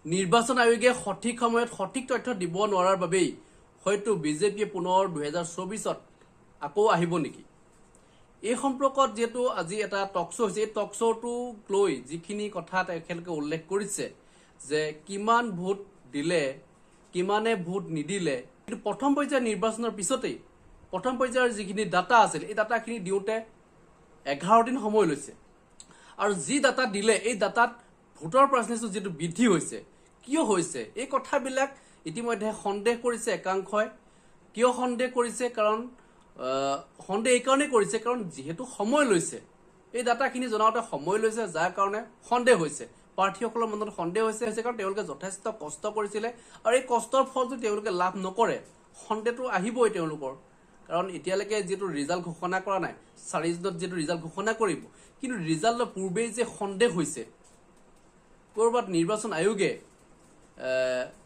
নিৰ্বাচন আয়োগে সঠিক সময়ত সঠিক তথ্য দিব নোৱাৰাৰ বাবেই হয়তো বিজেপিয়ে পুনৰ 2024ত আকৌ আহিব নেকি এই সম্পৰ্কত যেটো আজি এটা টক শ্ব' হৈছে এই টক শ্ব'টো লৈ যিখিনি কথা তেখেতলোকে উল্লেখ কৰিছে যে কিমান ভোট দিলে কিমানে ভোট নিদিলে কিন্তু প্ৰথম পৰ্যায়ৰ নিৰ্বাচনৰ পিছতেই প্ৰথম পৰ্যায়ৰ যিখিনি ডাটা আছিল এই ডাটাখিনি দিওঁতে 11 দিন সময় লৈছে আৰু যি ডাটা দিলে এই ডাটাত ভোটৰ পাৰ্চেন্টেজ যেটো বৃদ্ধি হৈছে কিয় হৈছে এই কথাবিলাক ইতিমধ্যে সন্দেহ কৰিছে একাংশই কিয় সন্দেহ কৰিছে কাৰণ সন্দেহ এই কাৰণে কৰিছে কাৰণ যেহেতু সময় লৈছে এই ডাটাখিনি জনাওতে সময় লৈছে যাৰ কাৰণে সন্দেহ হৈছে প্ৰাৰ্থীসকলৰ মনত সন্দেহ হৈছে কাৰণ তেওঁলোকে যথেষ্ট কষ্ট কৰিছিলে আৰু এই কষ্টৰ ফল যদি তেওঁলোকে লাভ নকৰে সন্দেহটো আহিবই তেওঁলোকৰ কাৰণ এতিয়ালৈকে যেটো ৰিজাল্ট ঘোষণা কৰা নাই 4 দিনত যেটো ৰিজাল্ট ঘোষণা কৰিব কিন্তু ৰিজাল্টৰ পূৰ্বেই যে সন্দেহ হৈছে কৰবাত নিৰ্বাচন আয়োগে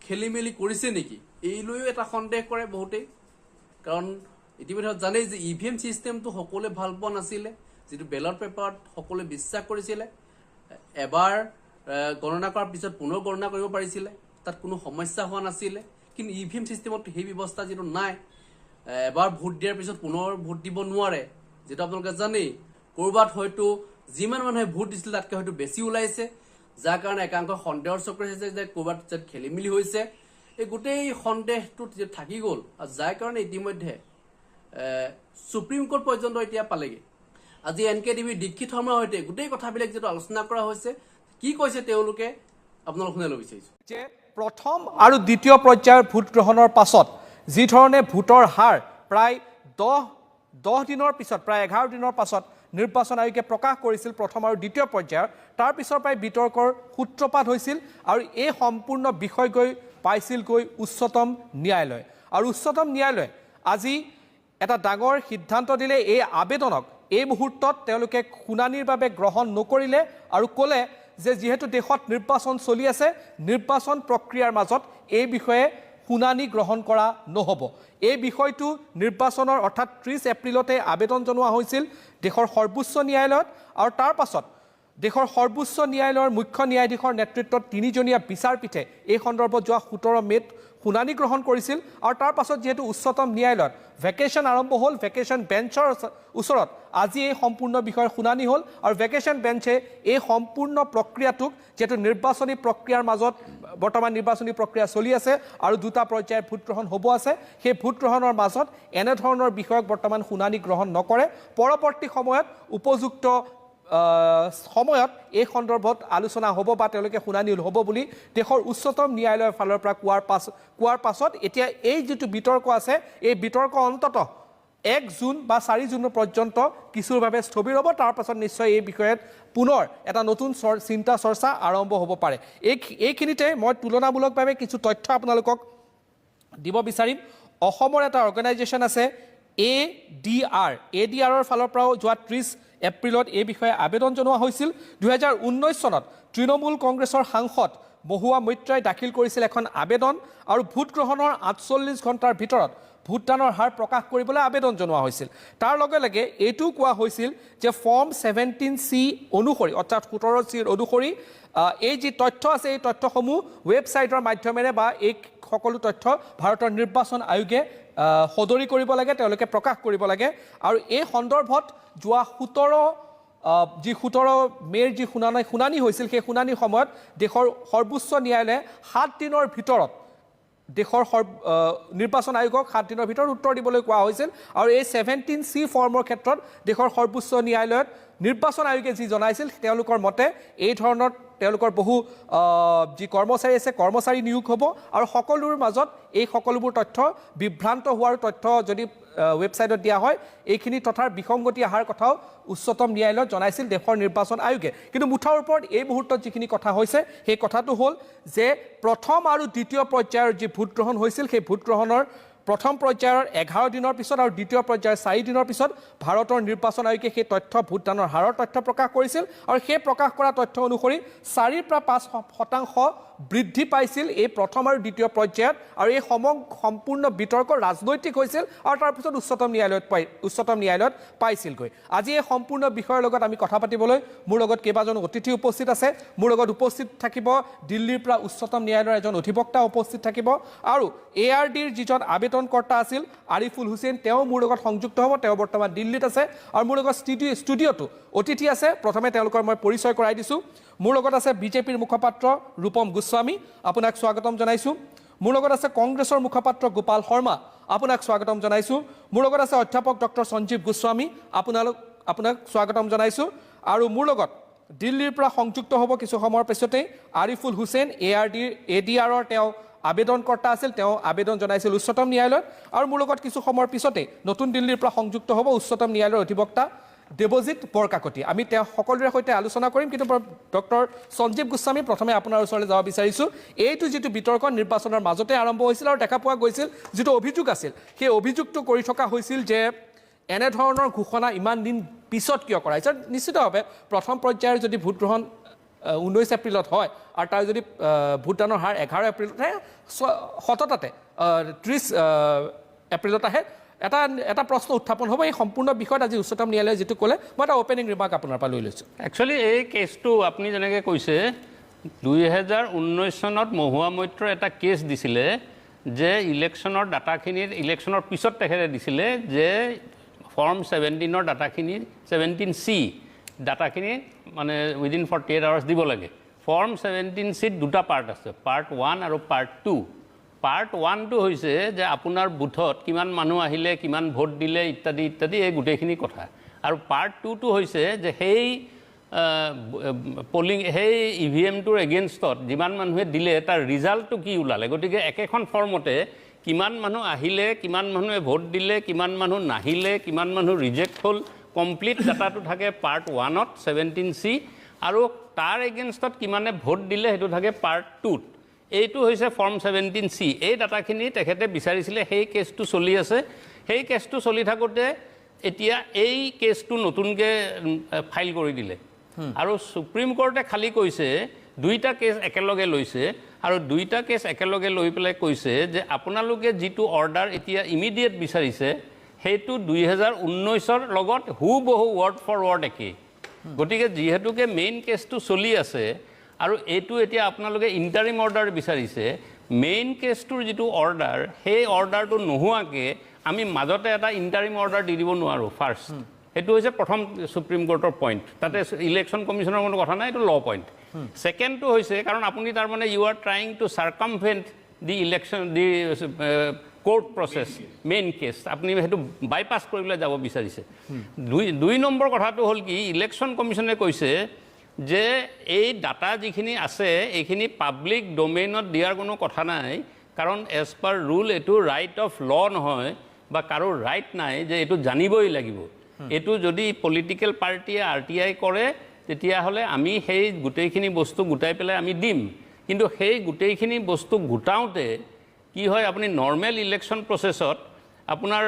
খেলিমেলি কৰিছে নেকি এই লৈও এটা সন্দেহ কৰে বহুতেই কাৰণ ইতিমধ্যে জানে যে ইভিএম সিস্টেমটো সকলোৱে ভাল পোৱা নাছিলে যেটো বেলট পেপাৰত সকলোৱে বিশ্বাস কৰিছিলে এবাৰ গণনা কৰাৰ পিছত পুনৰ গণনা কৰিব পাৰিছিলে তাত কোনো সমস্যা হোৱা নাছিলে কিন্তু ইভিএম সিস্টেমত সেই ব্যৱস্থা যেটো নাই এবাৰ ভোট দিয়াৰ পিছত পুনৰ ভোট দিব নোৱাৰে যেটো আপোনালোকে জানে কৰবাত হয়তো যিমান মানুহে ভোট দিছিল তাতকৈ হয়তো বেছি ওলাইছে যাৰ কাৰণে একাংশ সন্দেহৰ চক্ৰ হৈছে যে কৰবাত খেলিমেলি হৈছে এই গোটেই সন্দেহটো থাকি গ'ল আৰু যাৰ কাৰণে ইতিমধ্যে সুপ্ৰিম কোৰ্ট পৰ্যন্ত এতিয়া পালেগে আজি এনকেডিবি দীক্ষিত শৰ্মাৰ সৈতে গোটেই কথাবিলাক যেটো আলোচনা কৰা হৈছে কি কৈছে তেওঁলোকে আপোনালোক শুনিব বিচাৰিছো যে প্ৰথম আৰু দ্বিতীয় পৰ্যায়ৰ ভোট গ্ৰহণৰ পাছত যি ধৰণে ভোটৰ হাৰ প্ৰায় 10 দিনৰ পিছত প্ৰায় 11 দিনৰ পাছত নিৰ্বাচন আয়োগে প্ৰকাশ কৰিছিল প্ৰথম আৰু দ্বিতীয় পৰ্যায়ৰ তাৰ পিছৰ পৰাই বিতৰ্কৰ সূত্ৰপাত হৈছিল আৰু এই সম্পূৰ্ণ বিষয় গৈ পাইছিল গৈ উচ্চতম ন্যায়ালয় আৰু উচ্চতম ন্যায়ালয় আজি এটা ডাঙৰ সিদ্ধান্ত দিলে এই আবেদনক এই মুহূৰ্তত তেওঁলোকে শুনানিৰ বাবে গ্ৰহণ নকৰিলে আৰু ক'লে যে যেহেতু দেশত নিৰ্বাচন চলি আছে নিৰ্বাচন প্ৰক্ৰিয়াৰ মাজত এই বিষয়ে শুনানি গ্ৰহণ কৰা নহব এই বিষয়টো নিৰ্বাচনৰ অৰ্থাৎ 30 এপ্ৰিলতে আবেদন জনোৱা হৈছিল দেশৰ সৰ্বোচ্চ ন্যায়ালয়ত আৰু তাৰ পাছত দেশৰ সৰ্বোচ্চ ন্যায়ালয়ৰ মুখ্য ন্যায়াধীশৰ নেতৃত্বত 3জনীয়া বিচাৰপীঠে এই সন্দৰ্ভত যোৱা 17 মেত শুনানি গ্ৰহণ কৰিছিল আৰু তাৰ পাছত যেহেতু উচ্চতম ন্যায়ালয়ত ভেকেশন আৰম্ভ হ'ল ভেকেশন বেঞ্চৰ ওচৰত আজি এই সম্পূৰ্ণ বিষয়ৰ শুনানি হ'ল আৰু ভেকেশন বেঞ্চে এই সম্পূৰ্ণ প্ৰক্ৰিয়াটোক যেটো নিৰ্বাচনী প্ৰক্ৰিয়াৰ মাজত বৰ্তমান নিৰ্বাচনী প্ৰক্ৰিয়া চলি আছে আৰু দুটা পৰ্যায়ৰ ভোট গ্ৰহণ হ'ব আছে সেই ভোট গ্ৰহণৰ মাজত এনে ধৰণৰ বিষয়ক বৰ্তমান শুনানি গ্ৰহণ নকৰে পৰৱৰ্তী সময়ত উপযুক্ত সময়ত এই সন্দৰ্ভত আলোচনা হ'ব বা তেওঁলোকে শুনানি হ'ব বুলি দেশৰ উচ্চতম ন্যায়ালয়ৰ ফালৰ পৰা কোৱাৰ পাছত এতিয়া এই যেটো বিতৰ্ক আছে এই বিতৰ্ক অন্ততঃ 1 জুন বা 4 জুন পৰ্যন্ত কিছুৰ বাবে স্থবিৰ হ'ব তাৰ পাছত নিশ্চয় এই বিষয়ত পুনৰ এটা নতুন চিন্তা চৰ্চা আৰম্ভ হ'ব পাৰে এইখিনিতে মই তুলনামূলকভাৱে কিছু তথ্য আপোনালোকক দিব বিচাৰিম অসমৰ এটা অৰ্গেনাইজেশ্যন আছে ADRৰ ফালৰ পৰাও যোৱা 30 এপ্ৰিলত এই বিষয়ে আবেদন জনোৱা হৈছিল 2019 চনত তৃণমূল কংগ্ৰেছৰ সাংসদ মহুৱা মৈত্ৰই দাখিল কৰিছিল এখন আবেদন আৰু ভোট গ্ৰহণৰ 48 ঘণ্টাৰ ভিতৰত ভোটদানৰ হাৰ প্ৰকাশ কৰিবলৈ আবেদন জনোৱা হৈছিল তাৰ লগে লগে এইটো কোৱা হৈছিল যে ফৰ্ম 17C অনুসৰি অৰ্থাৎ 17C অনুসৰি এই যে তথ্য আছে এই তথ্যসমূহ ৱেবছাইটৰ মাধ্যমেৰে বা এই সকলো তথ্য ভাৰতৰ নিৰ্বাচন আয়োগে সদৰি কৰিব লাগে তেওঁলোকে প্ৰকাশ কৰিব লাগে আৰু এই সন্দৰ্ভত যোৱা 17 মেৰ যি শুনানি হৈছিল সেই শুনানিৰ সময়ত দেশৰ সৰ্বোচ্চ ন্যায়ালয়ে 7 দিনৰ ভিতৰত দেশৰ নিৰ্বাচন আয়োগক 7 দিনৰ ভিতৰত উত্তৰ দিবলৈ কোৱা হৈছিল আৰু এই 17C ফৰ্মৰ ক্ষেত্ৰত দেশৰ সৰ্বোচ্চ ন্যায়ালয়ত নিৰ্বাচন আয়োগে যি জনাইছিল তেওঁলোকৰ মতে এই ধৰণৰ তেওঁলোকৰ বহু যি কৰ্মচাৰী আছে কৰ্মচাৰী নিয়োগ হ'ব আৰু সকলোৰ মাজত এই সকলোবোৰ তথ্য বিভ্ৰান্ত হোৱাৰ তথ্য যদি ৱেবছাইটত দিয়া হয় এইখিনি তথাৰ বিসংগতি আহাৰ কথাও উচ্চতম ন্যায়ালয়ত জনাইছিল দেশৰ নিৰ্বাচন আয়োগে কিন্তু মুঠৰ ওপৰত এই মুহূৰ্তত যিখিনি কথা হৈছে সেই কথাটো হ'ল যে প্ৰথম আৰু দ্বিতীয় পৰ্যায়ৰ যি ভোট গ্ৰহণ হৈছিল সেই ভোট গ্ৰহণৰ প্ৰথম পৰ্যায়ৰ 11 দিনৰ পিছত আৰু দ্বিতীয় পৰ্যায়ৰ 4 দিনৰ পিছত ভাৰতৰ নিৰ্বাচন আয়োগে সেই তথ্য ভোটদানৰ হাৰৰ তথ্য প্ৰকাশ কৰিছিল আৰু সেই প্ৰকাশ কৰা তথ্য অনুসৰি 4 পৰা 5% বৃদ্ধি পাইছিল এই প্ৰথম আৰু দ্বিতীয় পৰ্যায়ত আৰু এই সম্পূৰ্ণ বিতৰ্ক ৰাজনৈতিক হৈছিল আৰু তাৰপিছত উচ্চতম ন্যায়ালয়ত পাইছিলগৈ আজি এই সম্পূৰ্ণ বিষয়ৰ লগত আমি কথা পাতিবলৈ মোৰ লগত কেইবাজন অতিথি উপস্থিত আছে মোৰ লগত উপস্থিত থাকিব দিল্লীৰ পৰা উচ্চতম ন্যায়ালয়ৰ এজন অধিবক্তা উপস্থিত থাকিব আৰু ARDৰ যিজন আবেদনকৰ্তা আছিল আৰিফুল হুছেইন তেওঁ মোৰ লগত সংযুক্ত হ'ব তেওঁ বৰ্তমান দিল্লীত আছে আৰু মোৰ লগত ষ্টুডিঅ'টো অতিথি আছে প্ৰথমে তেওঁলোকৰ মই পৰিচয় কৰাই দিছোঁ মোৰ লগত আছে বিজেপিৰ মুখপাত্ৰ ৰূপম গোস্বামী আপোনাক স্বাগতম জনাইছোঁ মোৰ লগত আছে কংগ্ৰেছৰ মুখপাত্ৰ গোপাল শৰ্মা আপোনাক স্বাগতম জনাইছোঁ মোৰ লগত আছে অধ্যাপক ডক্টৰ সঞ্জীৱ গোস্বামী আপোনাক স্বাগতম জনাইছোঁ আৰু মোৰ লগত দিল্লীৰ পৰা সংযুক্ত হ'ব কিছু সময়ৰ পিছতেই আৰিফুল হুছেইন ADRৰ তেওঁ আবেদনকৰ্তা আছিল তেওঁ আবেদন জনাইছিল উচ্চতম ন্যায়ালয়ত আৰু মোৰ লগত কিছু সময়ৰ পিছতেই নতুন দিল্লীৰ পৰা সংযুক্ত হ'ব উচ্চতম ন্যায়ালয়ৰ অধিবক্তা দেৱজিৎ বৰকাকতি আমি তেওঁ সকলোৰে সৈতে আলোচনা কৰিম কিন্তু ডক্টৰ সঞ্জীৱ গোস্বামী প্ৰথমে আপোনাৰ ওচৰলৈ যাব বিচাৰিছোঁ এইটো যিটো বিতৰ্ক নিৰ্বাচনৰ মাজতে আৰম্ভ হৈছিল আৰু দেখা পোৱা গৈছিল যিটো অভিযোগ আছিল সেই অভিযোগটো কৰি থকা হৈছিল যে এনেধৰণৰ ঘোষণা ইমান দিন পিছত কিয় কৰা হৈছে নিশ্চিতভাৱে প্ৰথম পৰ্যায়ৰ যদি ভোট গ্ৰহণ 19 এপ্ৰিলত হয় আৰু তাৰ যদি ভোটদানৰ হাৰ 11 এপ্ৰিলত আহে সততাতে 30 এপ্ৰিলত আহে এটা প্ৰশ্ন উত্থাপন হ'ব এই সম্পূৰ্ণ বিষয়ত আজি উচ্চতম ন্যায়ালয়ে যিটো ক'লে মই এটা অপেনিং ৰিমাৰ্ক আপোনাৰ পৰা লৈ লৈছোঁ একচুৱেলি এই কেছটো আপুনি যেনেকৈ কৈছে 2019 চনত মহুৱা মৈত্ৰৰ এটা কেছ দিছিলে যে ইলেকশ্যনৰ ডাটাখিনিৰ ইলেকশ্যনৰ পিছত তেখেতে দিছিলে যে ফৰ্ম 17ৰ ডাটাখিনি 17C ডাটাখিনি মানে উইদিন 48 আৱাৰ্ছ দিব লাগে ফৰ্ম 17Cত দুটা পাৰ্ট আছে পাৰ্ট 1 আৰু পাৰ্ট 2 পাৰ্ট 1টো হৈছে যে আপোনাৰ বুথত কিমান মানুহ আহিলে কিমান ভোট দিলে ইত্যাদি ইত্যাদি এই গোটেইখিনি কথা আৰু পাৰ্ট 2টো হৈছে যে সেই সেই EVMটোৰ এগেইনষ্টত যিমান মানুহে দিলে তাৰ ৰিজাল্টটো কি ওলালে গতিকে একেখন ফৰ্মতে কিমান মানুহ আহিলে কিমান মানুহে ভোট দিলে কিমান মানুহ নাহিলে কিমান মানুহ ৰিজেক্ট হ'ল কমপ্লিট ডাটাটো থাকে পাৰ্ট 1ত 17C আৰু তাৰ এগেইনষ্টত কিমানে ভোট দিলে সেইটো থাকে পাৰ্ট 2ত এইটো হৈছে ফৰ্ম 17C এই ডাটাখিনি তেখেতে বিচাৰিছিলে সেই কেছটো চলি আছে সেই কেছটো চলি থাকোঁতে এতিয়া এই কেছটো নতুনকৈ ফাইল কৰি দিলে আৰু সুপ্ৰিম কোৰ্টে খালি কৈছে দুইটা কেছ একেলগে লৈছে আৰু দুইটা কেছ একেলগে লৈ পেলাই কৈছে যে আপোনালোকে যিটো অৰ্ডাৰ এতিয়া ইমিডিয়েট বিচাৰিছে সেইটো 2019ৰ লগত হুবহু ৱৰ্ড ফৰ ৱৰ্ড একেই গতিকে যিহেতুকে মেইন কেছটো চলি আছে আৰু এইটো এতিয়া আপোনালোকে ইণ্টাৰিম অৰ্ডাৰ বিচাৰিছে মেইন কেছটোৰ যিটো অৰ্ডাৰ সেই অৰ্ডাৰটো নোহোৱাকৈ আমি মাজতে এটা ইণ্টাৰিম অৰ্ডাৰ দি দিব নোৱাৰোঁ ফাৰ্ষ্ট সেইটো হৈছে প্ৰথম সুপ্ৰিম কোৰ্টৰ পইণ্ট তাতে ইলেকশ্যন কমিশ্যনৰ কোনো কথা নাই এইটো ল পইণ্ট ছেকেণ্ডটো হৈছে কাৰণ আপুনি তাৰমানে you are trying to circumvent the election the court process main case আপুনি সেইটো বাইপাছ কৰিবলৈ যাব বিচাৰিছে দুই নম্বৰ কথাটো হ'ল কি ইলেকশ্যন কমিশ্যনে কৈছে যে এই ডাটা যিখিনি আছে এইখিনি পাব্লিক ডোমেইনত দিয়াৰ কোনো কথা নাই কাৰণ এজ পাৰ ৰুল এইটো ৰাইট অফ ল নহয় বা কাৰো ৰাইট নাই যে এইটো জানিবই লাগিব এইটো যদি পলিটিকেল পাৰ্টিয়ে RTI কৰে তেতিয়াহ'লে আমি সেই গোটেইখিনি বস্তু গোটাই পেলাই আমি দিম কিন্তু সেই গোটেইখিনি বস্তু গোটাওঁতে কি হয় আপুনি নৰ্মেল ইলেকশ্যন প্ৰচেছত আপোনাৰ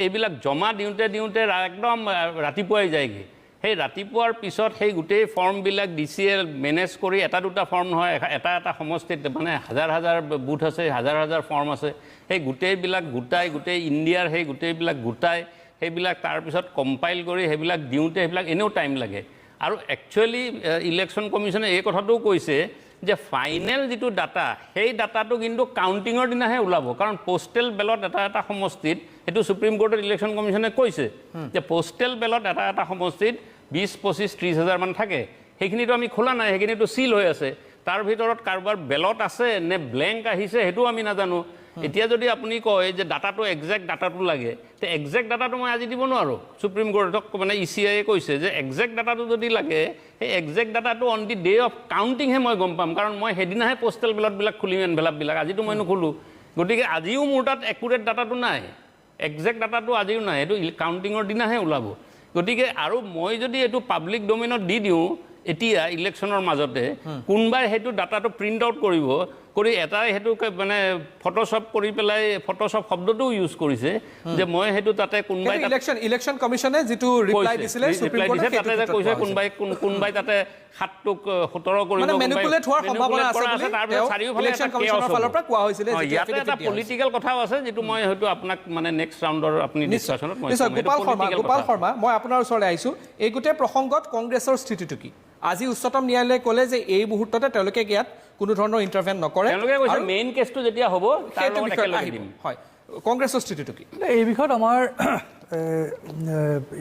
এইবিলাক জমা দিওঁতে একদম ৰাতিপুৱাই যায়গৈ সেই ৰাতিপুৱাৰ পিছত সেই গোটেই ফৰ্মবিলাক DCL মেনেজ কৰি এটা দুটা ফৰ্ম নহয় এটা সমষ্টিত মানে হাজাৰ বুথ আছে হাজাৰ ফৰ্ম আছে সেই গোটেইবিলাক গোটেই ইণ্ডিয়াৰ সেই গোটেইবিলাক গোটাই সেইবিলাক তাৰপিছত কম্পাইল কৰি সেইবিলাক দিওঁতে সেইবিলাক এনেও টাইম লাগে আৰু একচুৱেলি ইলেকশ্যন কমিশ্যনে এই কথাটোও কৈছে যে ফাইনেল যিটো ডাটা সেই ডাটাটো কিন্তু কাউণ্টিঙৰ দিনাহে ওলাব কাৰণ পোষ্টেল বেলট এটা সমষ্টিত সেইটো সুপ্ৰিম কোৰ্টত ইলেকশ্যন কমিশ্যনে কৈছে যে পোষ্টেল বেলট এটা সমষ্টিত 20-25-30 হাজাৰ মান থাকে সেইখিনিতো আমি খোলা নাই সেইখিনিতো চিল হৈ আছে তাৰ ভিতৰত কাৰোবাৰ বেলট আছে নে ব্লেংক আহিছে সেইটোও আমি নাজানো এতিয়া যদি আপুনি কয় যে ডাটাটো একজেক্ট ডাটাটো লাগে তে একজেক্ট ডাটাটো মই আজি দিব নোৱাৰোঁ সুপ্ৰিম কোৰ্টক মানে ECIয়ে কৈছে যে একজেক্ট ডাটাটো যদি লাগে সেই একজেক্ট ডাটাটো অন দি ডে অফ কাউণ্টিংহে মই গম পাম কাৰণ মই সেইদিনাহে পোষ্টেল বেলটবিলাক খুলিম এনভেলপবিলাক আজিতো মই নোখোলোঁ গতিকে আজিও মোৰ তাত একুৰেট ডাটাটো নাই একজেক্ট ডাটাটো আজিও নাই এইটো কাউণ্টিঙৰ দিনাহে ওলাব গতিকে আৰু মই যদি এইটো পাব্লিক ডোমেইনত দি দিওঁ এতিয়া ইলেকশ্যনৰ মাজতে কোনোবাই সেইটো ডাটাটো প্ৰিণ্ট আউট কৰিব কৰি এটাই সেইটো মানে ফটোশ্বপ কৰি পেলাই ফটোশ্বপ শব্দটোও ইউজ কৰিছে যে মই সেইটো তাতে কোনোবাই ইলেকশ্যন কমিশনে যিটো ৰিপ্লাই দিছিলে সুপ্ৰিম কোৰ্টে তাতে যে কৈছে কোনোবাই তাতে 7টোক 17 কৰিব মানে মেনিপুলেট হোৱাৰ সম্ভাৱনা আছে বুলি তাৰপিছত চাৰিওফালে ইলেকশ্যন কমিশনৰ ফালৰ পৰা কোৱা হৈছিলে যে ইয়াতে এটা পলিটিকেল কথাও আছে যেটো মই হয়তো আপোনাক মানে নেক্সট ৰাউণ্ডৰ আপুনি ডিসকাশনত মই গোপাল শৰ্মা মই আপোনাৰ ওচৰলৈ আহিছো এই গোটেই প্ৰসংগত কংগ্ৰেছৰ স্থিতিটো কি আজি উচ্চতম ন্যায়ালয়ে ক'লে যে এই মুহূৰ্ততে তেওঁলোকে ইয়াত কোনো ধৰণৰ ইন্টাৰভেন নকৰে তেওঁলোকে কৈছে মেইন কেছটো যেতিয়া হ'ব তাৰ লগত একেলগে দিম হয় কংগ্ৰেছৰ স্থিতিটো কি এই বিষয়ত আমাৰ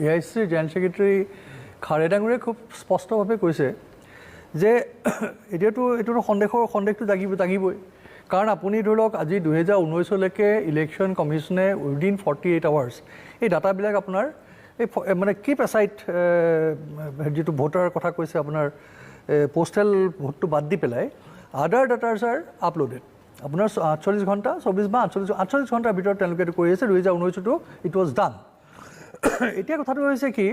এআইচি জেনেৰেল ছেক্ৰেটাৰী খাৰে ডাঙৰীয়ে খুব স্পষ্টভাৱে কৈছে যে এতিয়াতো এইটোতো সন্দেহটো জাগিবই কাৰণ আপুনি ধৰি লওক আজি 2019লৈকে ইলেকশ্যন কমিশ্যনে উইদিন 48 আৱাৰ্ছ এই ডাটাবিলাক আপোনাৰ এই মানে কিপ এছাইড যিটো ভোটাৰ কথা কৈছে আপোনাৰ পোষ্টেল ভোটটো বাদ দি পেলাই আদাৰ ডাটাছ আৰ আপলোডেড আপোনাৰ 48 ঘণ্টা 24 বা 48 ঘণ্টাৰ ভিতৰত তেওঁলোকে এইটো কৰি আছে 2019টো ইট ৱাজ ডান এতিয়া কথাটো হৈছে কি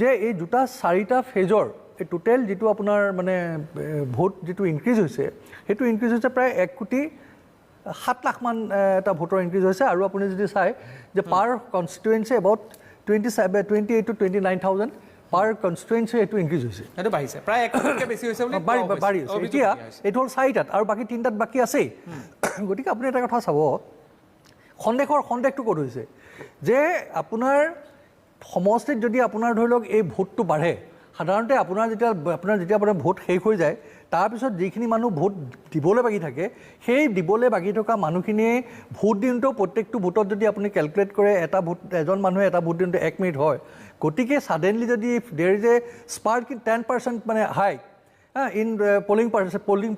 যে এই দুটা চাৰিটা ফেজৰ এই টোটেল যিটো আপোনাৰ মানে ভোট যিটো ইনক্ৰিজ হৈছে সেইটো ইনক্ৰিজ হৈছে প্ৰায় 1,07,00,000 মান এটা ভোটৰ ইনক্ৰিজ হৈছে আৰু আপুনি যদি চাই যে per constituency about 28 to 29,000 per constituency এইটো ইনক্ৰিজ হৈছে সেইটো বাঢ়িছে প্ৰায় 1 কোটিতকৈ বেছি হৈছে বুলি বাঢ়ি আছে এতিয়া এইটো হ'ল 4টাত আৰু বাকী 3টাত বাকী আছেই গতিকে আপুনি এটা কথা চাব সন্দেহটো ক'ত হৈছে যে আপোনাৰ সমষ্টিত যদি আপোনাৰ ধৰি লওক এই ভোটটো বাঢ়ে সাধাৰণতে আপোনাৰ যেতিয়া আপোনাৰ ভোট শেষ হৈ যায় তাৰপিছত যিখিনি মানুহ ভোট দিবলৈ বাকী থাকে সেই দিবলৈ বাকী থকা মানুহখিনিয়ে ভোট দিনটো প্ৰত্যেকটো ভোটত যদি আপুনি কেলকুলেট কৰে এজন মানুহে এটা ভোট দিনটো 1 মিনিট হয় গতিকে ছাডেনলি যদি দেৰ ইজ এ স্পাৰ্ক ইন 10% মানে হাই ইন পলিং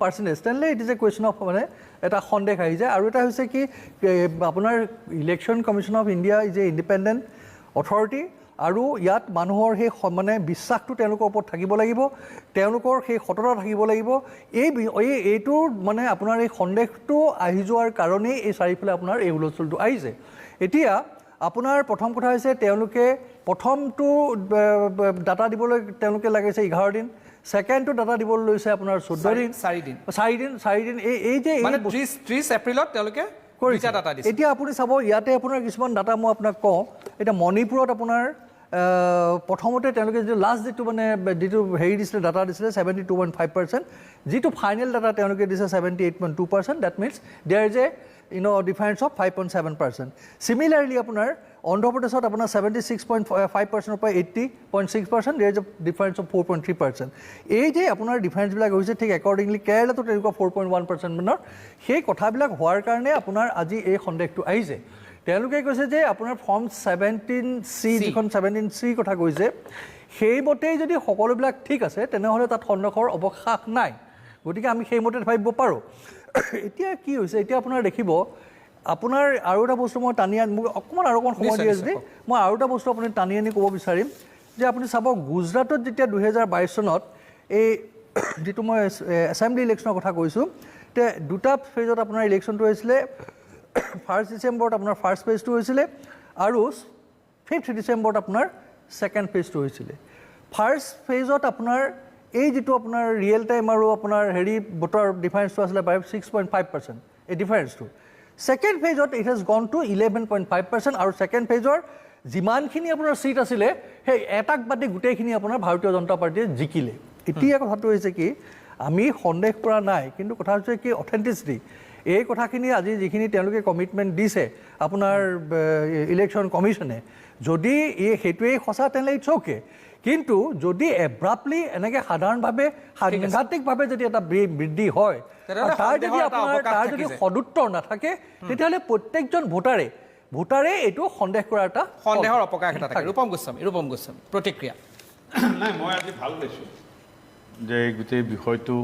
পাৰ্চেণ্টেজ তেনেহ'লে it is a question of মানে এটা সন্দেহ আহি যায় আৰু এটা হৈছে কি আপোনাৰ election commission of India is a independent authority আৰু ইয়াত মানুহৰ সেই মানে বিশ্বাসটো তেওঁলোকৰ ওপৰত থাকিব লাগিব তেওঁলোকৰ সেই সততা থাকিব লাগিব এইটোৰ মানে আপোনাৰ এই সন্দেহটো আহি যোৱাৰ কাৰণেই এই চাৰিফালে আপোনাৰ এই হুলস্থুলটো আহিছে এতিয়া আপোনাৰ প্ৰথম কথা হৈছে তেওঁলোকে প্ৰথমটো ডাটা দিবলৈ তেওঁলোকে লাগিছে 11 দিন সেকেন্ডটো ডাটা দিবলৈ লৈছে আপোনাৰ 14 দিন 4 দিন এই যে 30 এপ্ৰিলত তেওঁলোকে কৰিছে ডাটা দিছে এতিয়া আপুনি চাব ইয়াতে আপোনাৰ কিছুমান ডাটা মই আপোনাক কওঁ এতিয়া মণিপুৰত আপোনাৰ প্ৰথমতে তেওঁলোকে যিটো লাষ্ট যিটো হেৰি দিছিলে ডাটা দিছিলে 72.5% যিটো ফাইনেল ডাটা তেওঁলোকে দিছে 78.2% that means there is a difference of 5.7%. Similarly, আপোনাৰ অন্ধ্ৰ প্ৰদেশত আপোনাৰ 76.5% পৰা 80.6%, there is a difference of 4.3%. এই যে আপোনাৰ ডিফাৰেঞ্চবিলাক হৈছে ঠিক একৰ্ডিংলি কেৰালাতো তেনেকুৱা 4.1% মানৰ সেই কথাবিলাক হোৱাৰ কাৰণে আপোনাৰ আজি এই সন্দেহটো আহিছে তেওঁলোকে কৈছে যে আপোনাৰ ফৰ্ম 17C যিখন 17C কথা কৈছে সেইমতেই যদি সকলোবিলাক ঠিক আছে তেনেহ'লে তাত সন্দেহৰ অৱকাশ নাই গতিকে আমি সেইমতে ভাবিব পাৰোঁ এতিয়া কি হৈছে এতিয়া আপোনাৰ দেখিব আপোনাৰ আৰু এটা বস্তু মই টানি আনি মোক অকণমান সময় দি আছে মই আৰু এটা বস্তু আপুনি টানি আনি ক'ব বিচাৰিম যে আপুনি চাব গুজৰাটত যেতিয়া 2022 চনত এই যিটো মই এছেম্বলি ইলেকশ্যনৰ কথা কৈছোঁ তে দুটা ফেজত আপোনাৰ ইলেকশ্যনটো হৈছিলে 1 ডিচেম্বৰত আপোনাৰ ফাৰ্ষ্ট ফেজটো হৈছিলে আৰু 5 ডিচেম্বৰত আপোনাৰ ছেকেণ্ড ফেজটো হৈছিলে ফাৰ্ষ্ট ফেজত আপোনাৰ এই যিটো আপোনাৰ ৰিয়েল টাইম আৰু আপোনাৰ হেৰি ভোটৰ ডিফাৰেঞ্চটো আছিলে 6.5% এই ডিফাৰেঞ্চটো ছেকেণ্ড ফেজত ইট হেজ গন টু 11.5% আৰু ছেকেণ্ড ফেজৰ যিমানখিনি আপোনাৰ চিট আছিলে সেই এটাক বাদে গোটেইখিনি আপোনাৰ ভাৰতীয় জনতা পাৰ্টীয়ে জিকিলে এতিয়া কথাটো হৈছে কি আমি সন্দেহ কৰা নাই কিন্তু কথা হৈছে কি অথেণ্টিচিটি এই কথাখিনি আজি যিখিনি তেওঁলোকে কমিটমেণ্ট দিছে আপোনাৰ ইলেকশ্যন কমিশ্যনে যদি সেইটোৱেই সঁচা তেনেহ'লে ইটছ অ'কে কিন্তু যদি এব্ৰাপলি এনেকৈ সাধাৰণভাৱে সাংঘাতিকভাৱে যদি এটা বৃদ্ধি হয় তাৰ যদি সদুত্তৰ নাথাকে তেতিয়াহ'লে প্ৰত্যেকজন ভোটাৰে এইটো সন্দেহ কৰাৰ এটা সন্দেহৰ অৱকাশ এটা থাকে ৰূপম গোস্বামী প্ৰতিক্ৰিয়া নাই মই আজি ভাল পাইছোঁ যে এই গোটেই বিষয়টো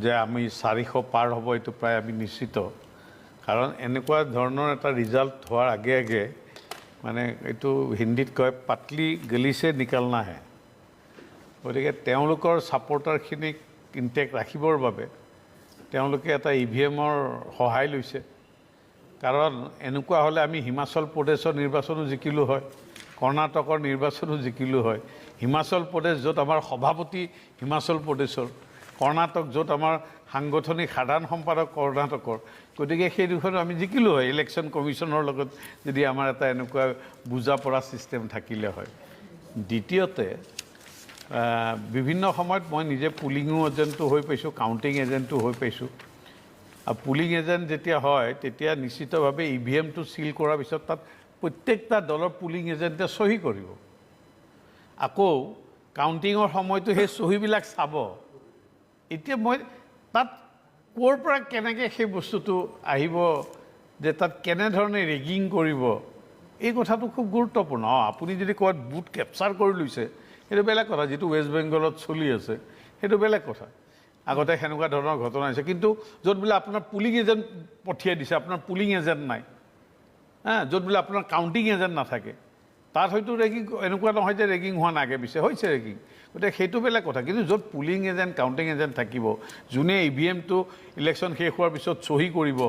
যে আমি 400 পাৰ হ'ব এইটো প্ৰায় আমি নিশ্চিত কাৰণ এনেকুৱা ধৰণৰ এটা ৰিজাল্ট হোৱাৰ আগে আগে মানে এইটো হিন্দীত কয় পাতলি গলিছে নিকালনা হে গতিকে তেওঁলোকৰ ছাপৰ্টাৰখিনিক ইনটেক্ট ৰাখিবৰ বাবে তেওঁলোকে এটা EVMৰ সহায় লৈছে কাৰণ এনেকুৱা হ'লে আমি হিমাচল প্ৰদেশৰ নিৰ্বাচনো জিকিলোঁ হয় কৰ্ণাটকৰ নিৰ্বাচনো জিকিলোঁ হয় হিমাচল প্ৰদেশ য'ত আমাৰ সভাপতি হিমাচল প্ৰদেশৰ কৰ্ণাটক য'ত আমাৰ সাংগঠনিক সাধাৰণ সম্পাদক কৰ্ণাটকৰ, গতিকে সেই দুখন আমি জিকিলোঁ হয় ইলেকশ্যন কমিশ্যনৰ লগত যদি আমাৰ এটা এনেকুৱা বুজা পৰা ছিষ্টেম থাকিলে হয়। দ্বিতীয়তে বিভিন্ন সময়ত মই নিজে পুলিঙো এজেণ্টো হৈ পাইছোঁ, কাউণ্টিং এজেণ্টো হৈ পাইছোঁ। আৰু পুলিং এজেণ্ট যেতিয়া হয় তেতিয়া নিশ্চিতভাৱে EVMটো চিল কৰাৰ পিছত তাত প্ৰত্যেকটা দলৰ পুলিং এজেণ্টে চহী কৰিব। আকৌ কাউণ্টিঙৰ সময়তো সেই চহীবিলাক চাব। এতিয়া মই তাত ক'ৰ পৰা কেনেকৈ সেই বস্তুটো আহিব, যে তাত কেনেধৰণে ৰেগিং কৰিব, এই কথাটো খুব গুৰুত্বপূৰ্ণ। আপুনি যদি ক'ৰবাত বুথ কেপচাৰ কৰি লৈছে সেইটো বেলেগ কথা, যিটো ৱেষ্ট বেংগলত চলি আছে সেইটো বেলেগ কথা। আগতে সেনেকুৱা ধৰণৰ ঘটনা হৈছে, কিন্তু য'ত বোলে আপোনাৰ পুলিং এজেণ্ট পঠিয়াই দিছে, আপোনাৰ পুলিং এজেণ্ট নাই, য'ত বোলে আপোনাৰ কাউণ্টিং এজেণ্ট নাথাকে, তাত হয়তো ৰেগিং এনেকুৱা নহয় যে ৰেগিং হোৱা নাগে পিছে হৈছে ৰেগিং, গতিকে সেইটো বেলেগ কথা। কিন্তু য'ত পুলিং এজেণ্ট কাউণ্টিং এজেণ্ট থাকিব, যোনে EVMটো ইলেকশ্যন শেষ হোৱাৰ পিছত চহী কৰিব,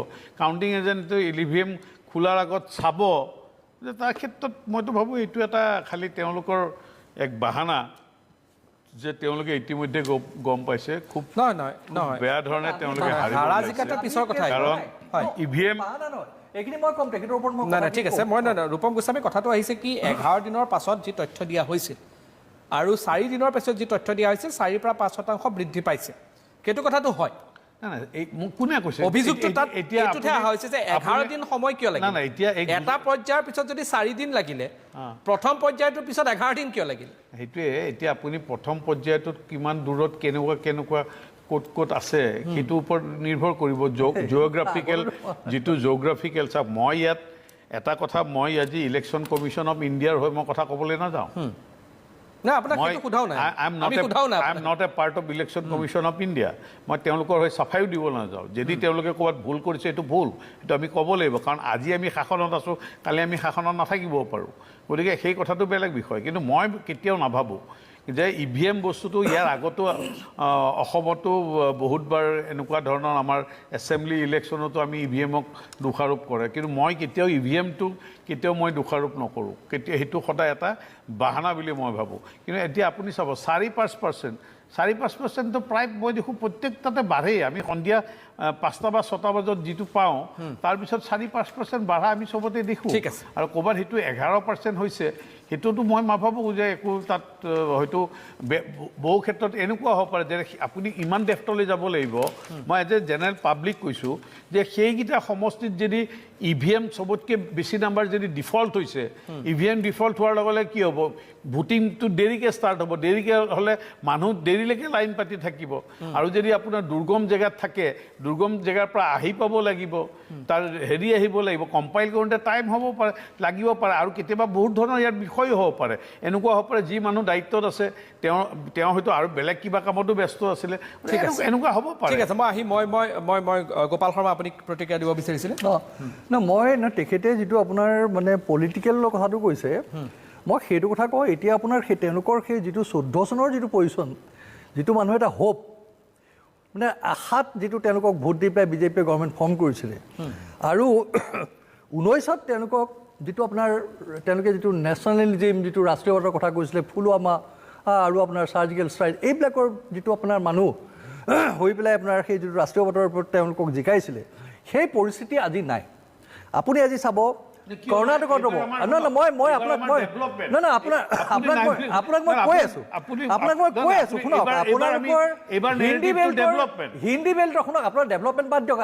কাউণ্টিং এজেণ্টটো EVM খোলাৰ আগত চাব, যে তাৰ ক্ষেত্ৰত মইতো ভাবোঁ এইটো এটা খালী তেওঁলোকৰ এক বাহানা, যে তেওঁলোকে ইতিমধ্যে গম পাইছে খুব নহয় বেয়া ধৰণে তেওঁলোকে হাৰা জিকাটো পিছৰ কথা। কাৰণ EVM এইখিনি মই ক'ম, তেখেতৰ ওপৰত মই নাই ঠিক আছে। মই ৰূপম গোস্বামী কথাটো আহিছে কি 11 দিনৰ পাছত যি তথ্য দিয়া হৈছিল আৰু 4 দিনৰ পাছত যি তথ্য দিয়া হৈছিল 4 পৰা 5% বৃদ্ধি পাইছে, সেইটো কথাটো হয়। কোনে কৈছে অভিযোগটো তাত এইটোতে অহা হৈছে যে 11 দিন সময় কিয় লাগিল? এতিয়া এটা পৰ্যায়ৰ পিছত যদি 4 দিন লাগিলে, প্ৰথম পৰ্যায়টোৰ পিছত 11 দিন কিয় লাগিল? সেইটোৱে এতিয়া আপুনি প্ৰথম পৰ্যায়টোত কিমান দূৰত কেনেকুৱা ক'ত আছে সেইটোৰ ওপৰত নিৰ্ভৰ কৰিব। জিঅ'গ্ৰাফিকেল যিটো জিঅ'গ্ৰাফিকেল চাওক, মই ইয়াত এটা কথা, মই আজি ইলেকশ্যন কমিশ্যন অফ ইণ্ডিয়াৰ হৈ মই কথা ক'বলৈ নাযাওঁ। নাই আপোনাক সেইটো সোধাও নাই, আমি সোধাও নাই। I am not a part of election commission of India. মই তেওঁলোকৰ হৈ চাফাইও দিব নাযাওঁ। যদি তেওঁলোকে ক'ৰবাত ভুল কৰিছে এইটো ভুল, সেইটো আমি ক'ব লাগিব, কাৰণ আজি আমি শাসনত আছোঁ, কালি আমি শাসনত নাথাকিবও পাৰোঁ। গতিকে সেই কথাটো বেলেগ বিষয়। কিন্তু মই কেতিয়াও নাভাবোঁ যে EVM বস্তুটো ইয়াৰ আগতো অসমতো বহুতবাৰ এনেকুৱা ধৰণৰ আমাৰ এছেম্বলি ইলেকশ্যনতো আমি EVMক দোষাৰোপ কৰে, কিন্তু মই কেতিয়াও EVMটো কেতিয়াও মই দোষাৰোপ নকৰোঁ, সেইটো সদায় এটা বাহানা বুলি মই ভাবোঁ। কিন্তু এতিয়া আপুনি চাব 4-5%, প্ৰায় মই দেখোঁ প্ৰত্যেকটাতে বাঢ়েই। আমি সন্ধিয়া 5টা বা 6টা বজাত যিটো পাওঁ তাৰপিছত 4-5% বাঢ়া আমি চবতে দেখোঁ। আৰু ক'ৰবাত সেইটো 11% হৈছে, সেইটোতো মই নাভাবোঁ যে একো তাত হয়তো বহু ক্ষেত্ৰত এনেকুৱা হ'ব পাৰে যে আপুনি ইমান ডেফটলৈ যাব লাগিব। মই এজ এ জেনেৰেল পাব্লিক কৈছোঁ যে সেইকেইটা সমষ্টিত যদি EVM চবতকৈ বেছি নাম্বাৰ যদি ডিফল্ট হৈছে, EVM ডিফল্ট হোৱাৰ লগে লগে কি হ'ব, ভোটিংটো দেৰিকৈ ষ্টাৰ্ট হ'ব, দেৰিকৈ হ'লে মানুহ দেৰিলৈকে লাইন পাতি থাকিব। আৰু যদি আপোনাৰ দুৰ্গম জেগাত থাকে, দুৰ্গম জেগাৰ পৰা আহি পাব লাগিব, তাৰ আহিব লাগিব, কম্পাইল কৰোঁতে টাইম হ'ব পাৰে, লাগিব পাৰে, আৰু কেতিয়াবা বহুত ধৰণৰ ইয়াৰ বিষয়ো হ'ব পাৰে। এনেকুৱা হ'ব পাৰে যি মানুহ দায়িত্বত আছে তেওঁ হয়তো আৰু বেলেগ কিবা কামতো ব্যস্ত আছিলে, এনেকুৱা হ'ব পাৰে। ঠিক আছে, মই গোপাল শৰ্মা, আপুনি প্ৰতিক্ৰিয়া দিব বিচাৰিছিলে? মই তেখেতে যিটো আপোনাৰ মানে পলিটিকেলৰ কথাটো কৈছে, মই সেইটো কথা কওঁ। এতিয়া আপোনাৰ তেওঁলোকৰ সেই যিটো 14 চনৰ যিটো পজিশ্যন, যিটো মানুহ এটা হোপ, মানে আশাত যিটো তেওঁলোকক ভোট দি পেলাই বিজেপিয়ে গভৰ্ণমেণ্ট ফৰ্ম কৰিছিলে, আৰু 19ত তেওঁলোকক যিটো আপোনাৰ তেওঁলোকে যিটো নেশ্যনেলিজিম, যিটো ৰাষ্ট্ৰীয়বাদৰ কথা কৈছিলে, ফুলৱামা আৰু আপোনাৰ চাৰ্জিকেল ষ্ট্ৰাইক, এইবিলাকৰ যিটো আপোনাৰ মানুহ হৈ পেলাই আপোনাৰ সেই যিটো ৰাষ্ট্ৰীয়বাদৰ ওপৰত তেওঁলোকক জিকাইছিলে, সেই পৰিস্থিতি আজি নাই। আপুনি আজি চাব কৰ্ণাটকত ৰ'ব, মই আপোনাক কৈ আছো শুনক, আপোনালোকৰ হিন্দী বেল্টৰ শুনক, আপোনাৰ ডেভেলপমেণ্ট বাদ দিয়ক,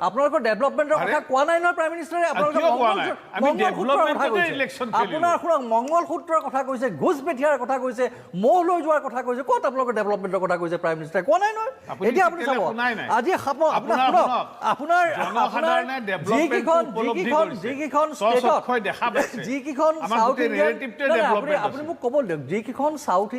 আপোনালোকৰ ডেভেলপমেণ্টৰ কথা কোৱা নাই নহয় প্ৰাইম মিনিষ্টাৰে। আপোনালোকে আপোনাৰ শুনক, মংগলসূত্ৰৰ কথা কৈছে, ঘোচ বেঠিয়াৰ কথা কৈছে, মহ লৈ যোৱাৰ কথা কৈছে, ক'ত আপোনালোকৰ ডেভেলপমেণ্টৰ কথা কৈছে প্ৰাইম মিনিষ্টাৰে? কোৱা নাই নহয়। এতিয়া আপুনি চাব আজি আপোনাৰ আপুনি মোক ক'ব দিয়ক, যিকেইখন চাউথ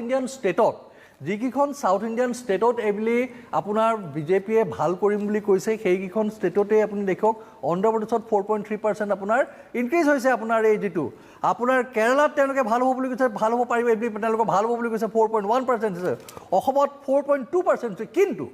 ইণ্ডিয়ান ষ্টেটত এইবুলি আপোনাৰ বিজেপিয়ে ভাল কৰিম বুলি কৈছে, সেইকেইখন ষ্টেটতে আপুনি দেখক অন্ধ্ৰপ্ৰদেশত 4.3% আপোনাৰ ইনক্ৰিজ হৈছে। আপোনাৰ এই যিটো আপোনাৰ কেৰালাত তেওঁলোকে ভাল হ'ব বুলি কৈছে, ভাল হ'ব পাৰিব এইবুলি তেওঁলোকে ভাল হ'ব বুলি কৈছে, 4.1% হৈছে। অসমত 4.2% হৈছে। কিন্তু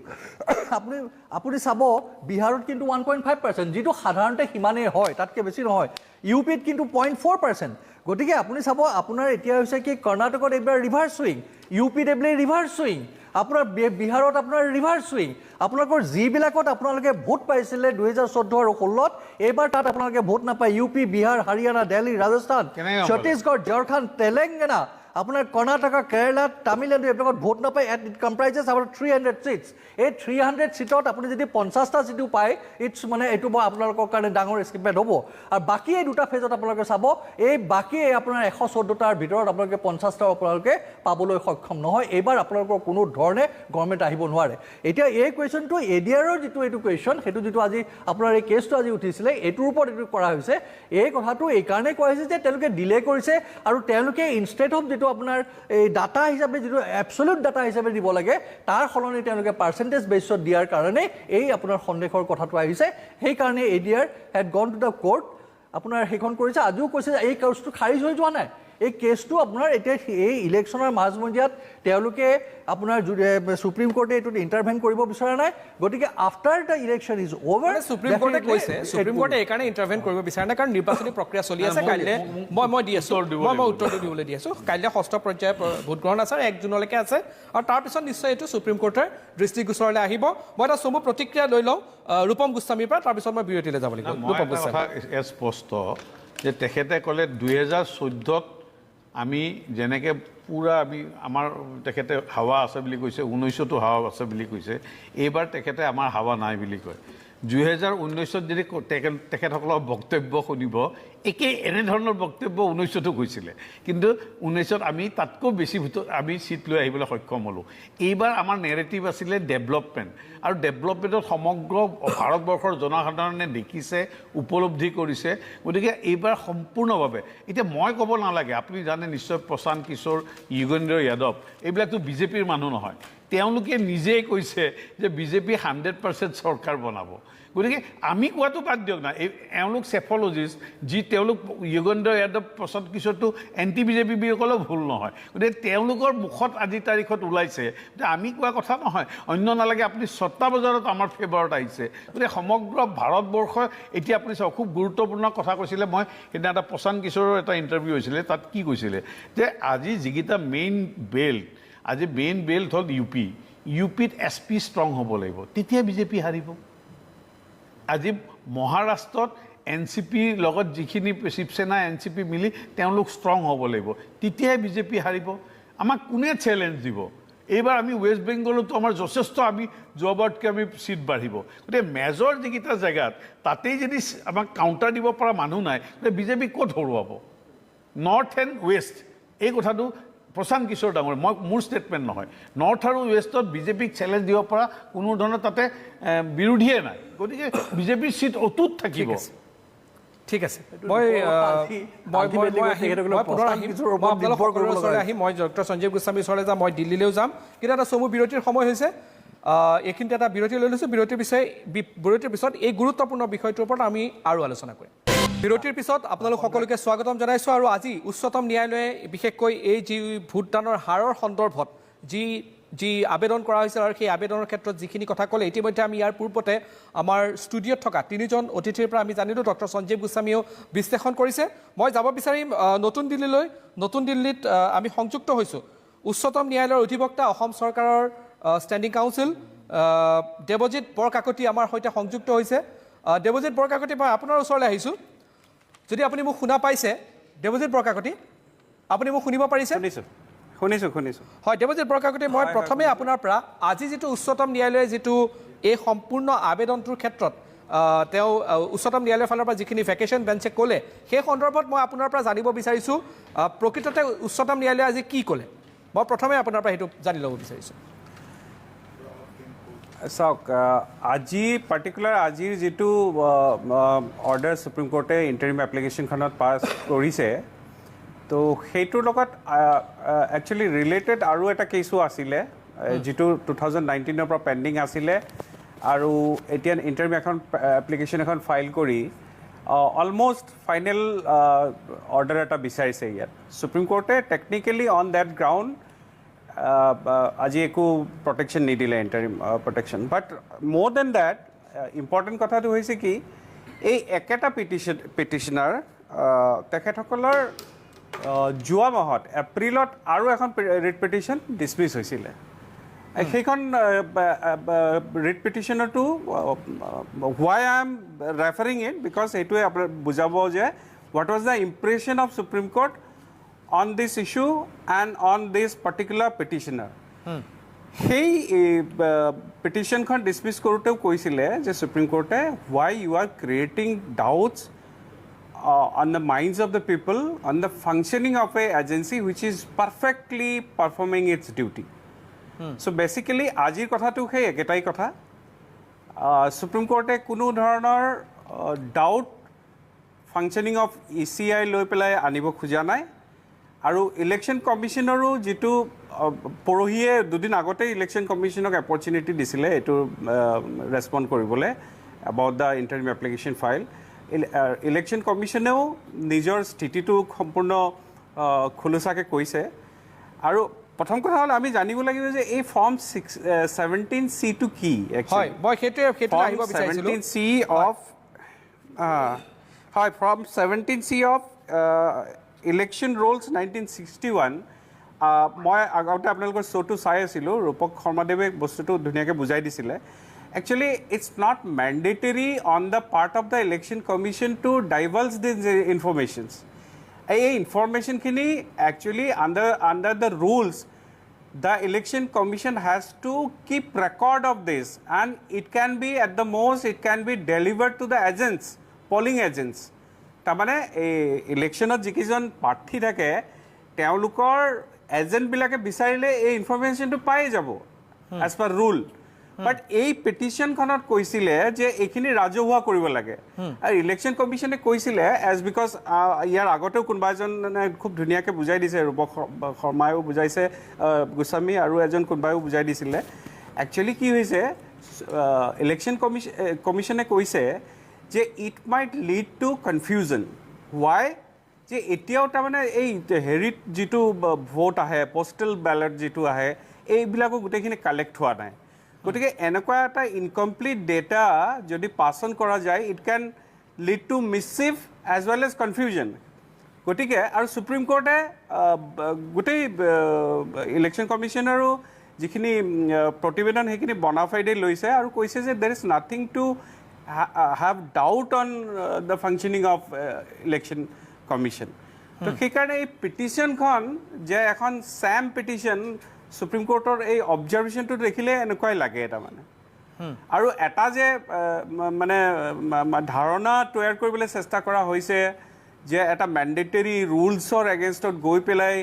আপুনি চাব বিহাৰত কিন্তু 1.5%, যিটো সাধাৰণতে সিমানেই হয়, তাতকৈ বেছি নহয়। UPত কিন্তু 0.4%। গতিকে আপুনি চাব, আপোনাৰ এতিয়া হৈছে কি কৰ্ণাটকত এইবাৰ ৰিভাৰ্চ চুইং, UPত এইবিলাক ৰিভাৰ্চ চুইং, আপোনাৰ বিহাৰত আপোনাৰ ৰিভাৰ্চ সুইং আপোনালোকৰ যিবিলাকত আপোনালোকে ভোট পাইছিলে 2014 আৰু 16ত এইবাৰ তাত আপোনালোকে ভোট নাপায় ইউপি বিহাৰ হাৰিয়ানা দিল্লী ৰাজস্থান ছত্তীশগড় ঝাৰখণ্ড তেলেংগানা আপোনাৰ কৰ্ণাটকা কেৰালা তামিলনাডু এইবিলাকত ভোট নাপায় ইট কম্প্ৰাইজেছ আবাউট 300 ছিটছ এই 300 ছিটত আপুনি যদি 50টা ছিটো পায় ইটছ মানে এইটো আপোনালোকৰ কাৰণে ডাঙৰ এস্কিপমেণ্ট হ'ব আৰু বাকী এই দুটা ফেজত আপোনালোকে চাব এই বাকী আপোনাৰ 114টাৰ ভিতৰত আপোনালোকে 50টা আপোনালোকে পাবলৈ সক্ষম নহয় এইবাৰ আপোনালোকৰ কোনো ধৰণে গভৰ্ণমেণ্ট আহিব নোৱাৰে এতিয়া এই কুৱেশ্যনটো এডিআৰৰ যিটো এইটো কুৱেশ্যন সেইটো যিটো আজি আপোনাৰ এই কেছটো আজি উঠিছিলে এইটোৰ ওপৰত এইটো কৰা হৈছে এই কথাটো এইকাৰণে কোৱা হৈছে যে তেওঁলোকে ডিলে কৰিছে আৰু তেওঁলোকে ইনষ্টেড অফ যিটো আপোনাৰ এই ডাটা হিচাপে যিটো এবছলিউট ডাটা হিচাপে দিব লাগে তাৰ সলনি তেওঁলোকে পাৰ্চেণ্টেজ বেছত দিয়াৰ কাৰণে এই আপোনাৰ সন্দেহৰ কথাটো আহিছে সেইকাৰণে ADR head gone to the court আপোনাৰ সেইখন কৰিছে আজিও কৈছে যে এই কেছটো খাৰিজ হৈ যোৱা নাই এই কেছটো আপোনাৰ এতিয়া এই ইলেকশ্যনৰ মাজমজিয়াত তেওঁলোকে আপোনাৰ সুপ্ৰিম কোৰ্টে এইটোত ইণ্টাৰভেন কৰিব বিচৰা নাই গতিকে after the election is over Supreme কোৰ্টে কৈছে সুপ্ৰিম কোৰ্টে এইকাৰণে ইণ্টাৰভেন কৰিব বিচৰা নাই কাৰণ নিৰ্বাচনী প্ৰক্ৰিয়া চলি আছে কাইলৈ মই দি আছোঁ মই উত্তৰটো দিবলৈ দি আছোঁ কাইলৈ 6ষ্ঠ পৰ্যায়ৰ ভোটগ্ৰহণ আছে 1 জুনলৈকে আছে আৰু তাৰপিছত নিশ্চয় এইটো সুপ্ৰিম কোৰ্টৰ দৃষ্টিগোচৰলৈ আহিব মই এটা চমু প্ৰতিক্ৰিয়া লৈ লওঁ ৰূপম গোস্বামীৰ পৰা তাৰপিছত মই বিৰতিলৈ যাব লাগিব ৰূপম গোস্বামী স্পষ্ট যে তেখেতে ক'লে 2014ত আমি যেনেকৈ পূৰা আমি আমাৰ তেখেতে হাৱা আছে বুলি কৈছে 19তো হাৱা আছে বুলি কৈছে এইবাৰ তেখেতে আমাৰ হাৱা নাই বুলি কয় 2019ত যদি তেখেতসকলৰ বক্তব্য শুনিব একেই এনেধৰণৰ বক্তব্য 19তো কৈছিলে কিন্তু 19ত আমি তাতকৈ বেছি আমি চিট লৈ আহিবলৈ সক্ষম হ'লোঁ এইবাৰ আমাৰ নেৰেটিভ আছিলে ডেভেলপমেণ্ট আৰু ডেভেলপমেণ্টত সমগ্ৰ ভাৰতবৰ্ষৰ জনসাধাৰণে দেখিছে উপলব্ধি কৰিছে গতিকে এইবাৰ সম্পূৰ্ণভাৱে এতিয়া মই ক'ব নালাগে আপুনি জানে নিশ্চয় প্ৰশান্ত কিশোৰ যোগেন্দ্ৰ যাদৱ এইবিলাকতো বিজেপিৰ মানুহ নহয় তেওঁলোকে নিজেই কৈছে যে বিজেপি 100% চৰকাৰ বনাব গতিকে আমি কোৱাটো বাদ দিয়ক না এওঁলোক চেফলজিষ্ট যি তেওঁলোক যোগেন্দ্ৰ যাদৱ প্ৰশান্ত কিশোৰটো এণ্টি বিজেপি বুলি ক'লেও ভুল নহয় গতিকে তেওঁলোকৰ মুখত আজি তাৰিখত ওলাইছে যে আমি কোৱা কথা নহয় অন্য নালাগে আপুনি 6টা বজাৰত আমাৰ ফেভাৰত আহিছে গতিকে সমগ্ৰ ভাৰতবৰ্ষই এতিয়া আপুনি চাওক খুব গুৰুত্বপূৰ্ণ কথা কৈছিলে মই সেইদিনা এটা প্ৰশান্ত কিশোৰৰ এটা ইণ্টাৰভিউ হৈছিলে তাত কি কৈছিলে যে আজি যিকেইটা মেইন বেল্ট আজি মেইন বেল্ট হ'ল ইউপিত SP ষ্ট্ৰং হ'ব লাগিব তেতিয়া বিজেপি হাৰিব আজি মহাৰাষ্ট্ৰত NCPৰ লগত যিখিনি শিৱসেনা NCP মিলি তেওঁলোক ষ্ট্ৰং হ'ব লাগিব তেতিয়াহে বিজেপি হাৰিব আমাক কোনে চেলেঞ্জ দিব এইবাৰ আমি ৱেষ্ট বেংগলতো আমাৰ যথেষ্ট আমি যোৱাবাৰতকৈ আমি চিট বাঢ়িব গতিকে মেজৰ যিকেইটা জেগাত তাতেই যদি আমাক কাউণ্টাৰ দিব পৰা মানুহ নাই তেতিয়া বিজেপি ক'ত হৰুৱাব নৰ্থ এণ্ড ৱেষ্ট এই কথাটো প্ৰশান্ত কিশোৰ ডাঙৰ মোৰ ষ্টেটমেণ্ট নহয় নৰ্থ আৰু ৱেষ্টত বিজেপিক চেলেঞ্জ দিব পৰা কোনো ধৰণৰ তাতে বিৰোধীয়ে নাই গতিকে বিজেপিৰ চিট অটুট থাকিব ঠিক আছে মই ডক্টৰ সঞ্জীৱ গোস্বামীৰ ওচৰলৈ যাম মই দিল্লীলৈও যাম কিন্তু এটা চমু বিৰতিৰ সময় হৈছে এইখিনিতে এটা বিৰতি লৈ লৈছোঁ বিৰতিৰ পিছত এই গুৰুত্বপূৰ্ণ বিষয়টোৰ ওপৰত আমি আৰু আলোচনা কৰিম বিৰতিৰ পিছত আপোনালোক সকলোকে স্বাগতম জনাইছোঁ আৰু আজি উচ্চতম ন্যায়ালয়ে বিশেষকৈ এই যি ভোটদানৰ হাৰৰ সন্দৰ্ভত যি আবেদন কৰা হৈছিল আৰু সেই আবেদনৰ ক্ষেত্ৰত যিখিনি কথা ক'লে ইতিমধ্যে আমি ইয়াৰ পূৰ্বতে আমাৰ ষ্টুডিঅ'ত থকা 3জন অতিথিৰ পৰা আমি জানিলোঁ ডক্টৰ সঞ্জীৱ গোস্বামীয়েও বিশ্লেষণ কৰিছে মই যাব বিচাৰিম নতুন দিল্লীলৈ নতুন দিল্লীত আমি সংযুক্ত হৈছোঁ উচ্চতম ন্যায়ালয়ৰ অধিবক্তা অসম চৰকাৰৰ ষ্টেণ্ডিং কাউন্সিল দেৱজিৎ বৰকাকতি আমাৰ সৈতে সংযুক্ত হৈছে দেৱজিৎ বৰকাকতি মই আপোনাৰ ওচৰলৈ আহিছোঁ যদি আপুনি মোক শুনা পাইছে দেৱজিৎ বৰকাকতি আপুনি মোক শুনিব পাৰিছে শুনিছোঁ হয় দেৱজিৎ বৰকাকতি মই প্ৰথমে আপোনাৰ পৰা আজি যিটো উচ্চতম ন্যায়ালয়ে যিটো এই সম্পূৰ্ণ আবেদনটোৰ ক্ষেত্ৰত তেওঁ উচ্চতম ন্যায়ালয়ৰ ফালৰ পৰা যিখিনি ভেকেশ্যন বেঞ্চে ক'লে সেই সন্দৰ্ভত মই আপোনাৰ পৰা জানিব বিচাৰিছোঁ প্ৰকৃততে উচ্চতম ন্যায়ালয়ে আজি কি ক'লে মই প্ৰথমে আপোনাৰ পৰা সেইটো জানি ল'ব বিচাৰিছোঁ চাওক আজি পাৰ্টিকুলাৰ আজিৰ যিটো অৰ্ডাৰ সুপ্ৰিম কোৰ্টে ইণ্টাৰিম এপ্লিকেশ্যনখনত পাছ কৰিছে তো সেইটোৰ লগত একচুৱেলি ৰিলেটেড আৰু এটা কেছো আছিলে যিটো 2019ৰ পৰা পেণ্ডিং আছিলে আৰু এতিয়া ইণ্টাৰিম এপ্লিকেশ্যন এখন ফাইল কৰি অলমষ্ট ফাইনেল অৰ্ডাৰ এটা বিচাৰিছে ইয়াত সুপ্ৰিম কোৰ্টে টেকনিকেলি অন ডেট গ্ৰাউণ্ড আজি একো প্ৰটেকশ্যন নিদিলে ইণ্টাৰিম প্ৰটেকশ্যন বাট মোৰ দেন ডেট ইম্পৰ্টেণ্ট কথাটো হৈছে কি এই একেটা পিটিশ্যনাৰ তেখেতসকলৰ যোৱা মাহত এপ্ৰিলত আৰু এখন ৰিট পিটিশ্যন ডিছমিছ হৈছিলে সেইখন ৰিট পিটিশ্যনৰটো why I am referring it because এইটোৱে আপোনাৰ বুজাব যে what was the impression of Supreme Court on this issue and on this particular petitioner সেই পিটিশ্যনখন ডিছমিছ কৰোঁতেও কৈছিলে যে সুপ্ৰিম কোৰ্টে why you are creating doubts on the minds of the people on the functioning of a agency which is perfectly performing its duty. So basically আজিৰ কথাটো সেই একেটাই কথা সুপ্ৰিম কোৰ্টে কোনো ধৰণৰ ডাউট ফাংচনিং অফ ECI লৈ পেলাই আনিব খোজা নাই আৰু ইলেকশ্যন কমিশ্যনৰো যিটো পৰহিয়ে দুদিন আগতে ইলেকশ্যন কমিশ্যনক অপৰচুনিটি দিছিলে এইটো ৰেছপণ্ড কৰিবলৈ about the interim application file election কমিশ্যনেও নিজৰ স্থিতিটো সম্পূৰ্ণ খোলোচাকৈ কৈছে আৰু প্ৰথম কথা হ'ল আমি জানিব লাগিব যে এই ফৰ্ম 17C টো কি হয় মই সেইটো আহিব বিচাৰিছিলোঁ 17C অফ হয় form 17C of election rules 1961 মই আগতে আপোনালোকৰ শ্ব'টো চাই আছিলোঁ ৰূপক শৰ্মাদেৱে বস্তুটো ধুনীয়াকৈ বুজাই দিছিলে Actually, it's not mandatory on the part of the election commission to divulge these informations. A information kini actually under the rules, the election commission has to keep record of this, and it can be at the most it can be delivered to the agents, polling agents. Tamane election of jikison party thake, teolukor agent bilake bisarile a information to pai jabo as per rule. বাট এই পিটিশ্যনখনত কৈছিলে যে এইখিনি ৰাজহুৱা কৰিব লাগে আৰু election কমিশ্যনে কৈছিলে as because ইয়াৰ আগতেও কোনোবা এজন খুব ধুনীয়াকৈ বুজাই দিছে ৰূপক শৰ্মায়ো বুজাইছে গোস্বামী আৰু এজন কোনোবায়ো বুজাই দিছিলে একচুৱেলি কি হৈছে ইলেকশ্যন কমিশ্যনে কৈছে যে it might lead to confusion why যে এতিয়াও তাৰমানে এই হেৰিত যিটো ভোট আহে পষ্টেল বেলট যিটো আহে এইবিলাকো গোটেইখিনি কালেক্ট হোৱা নাই গতিকে এনেকুৱা এটা ইনকমপ্লিট ডেটা যদি পাছ অন কৰা যায় it can lead to mischief as well as confusion গতিকে আৰু সুপ্ৰিম কোৰ্টে গোটেই ইলেকশ্যন কমিশ্যনাৰো যিখিনি প্ৰতিবেদন সেইখিনি বনাফাইডে লৈছে আৰু কৈছে যে দেৰ is nothing to have doubt on the functioning of election commission তো সেইকাৰণে এই পিটিশ্যনখন যে এখন ছেম পিটিশ্যন সুপ্ৰিম কোৰ্টৰ এই অবজাৰ্ভেশ্যনটো দেখিলে এনেকুৱাই লাগে এটা মানে আৰু এটা যে মানে ধাৰণা তৈয়াৰ কৰিবলৈ চেষ্টা কৰা হৈছে যে এটা মেণ্ডেটৰী ৰুলছৰ এগেইনষ্টত গৈ পেলাই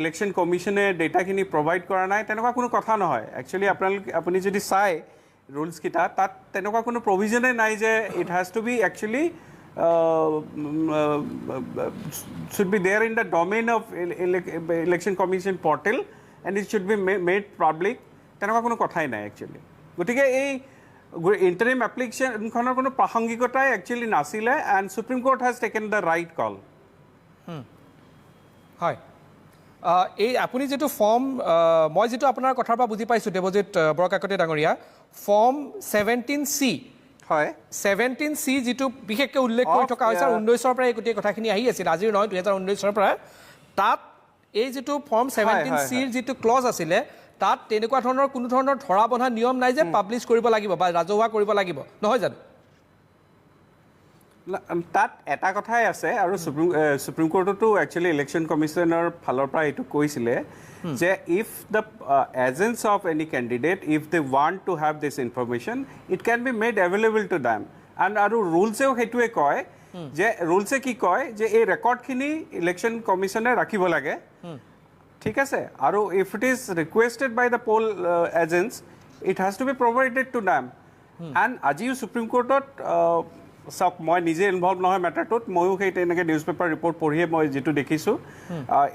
ইলেকশ্যন কমিশ্যনে ডেটাখিনি প্ৰভাইড কৰা নাই তেনেকুৱা কোনো কথা নহয় একচুৱেলি আপুনি যদি চায় ৰুলছকেইটা তাত তেনেকুৱা কোনো প্ৰভিজনেই নাই যে it has to be actually should be there in the domain of election commission portal and it should be made public তেনেকুৱা কোনো কথাই নাই একচুৱেলি গতিকে এই ইণ্টাৰিম এপ্লিকেশ্যনখনৰ কোনো প্ৰাসংগিকতাই একচুৱেলি নাছিলে and Supreme Court has taken the right call হয় এই আপুনি যিটো ফৰ্ম মই যিটো আপোনাৰ কথাৰ পৰা বুজি পাইছোঁ দেৱজিৎ বৰকাকতি ডাঙৰীয়া ফৰ্ম 17C হয় 17C যিটো বিশেষকৈ উল্লেখ কৰি থকা হৈছে আৰু 19ৰ পৰা এই গোটেই কথাখিনি আহি আছিল আজিৰ নহয় 2019ৰ পৰা তাত এই যিটো ফৰ্ম 17Cৰ যিটো ক্লজ আছিলে তাত তেনেকুৱা ধৰণৰ কোনো ধৰণৰ ধৰা বন্ধা নিয়ম নাই যে পাব্লিছ কৰিব লাগিব বা ৰাজহুৱা কৰিব লাগিব নহয় জানো তাত এটা কথাই আছে আৰু সুপ্ৰিম কোৰ্টতো একচুৱেলি ইলেকশ্যন কমিশ্যনৰ ফালৰ পৰা এইটো কৈছিলে যে if the agents of any candidate if they want to have this information it can be made available to them and আৰু ৰুলছেও সেইটোৱে কয় যে ৰুলছে কি কয় যে এই ৰেকৰ্ডখিনি ইলেকশ্যন কমিশ্যনে ৰাখিব লাগে ঠিক আছে আৰু if it is requested by the poll agents it has to be provided to them and আজিও সুপ্ৰিম কোৰ্টত চাওক মই নিজে ইনভলভ নহয় মেটাৰটোত ময়ো সেই তেনেকৈ নিউজ পেপাৰ ৰিপৰ্ট পঢ়িয়ে মই যিটো দেখিছোঁ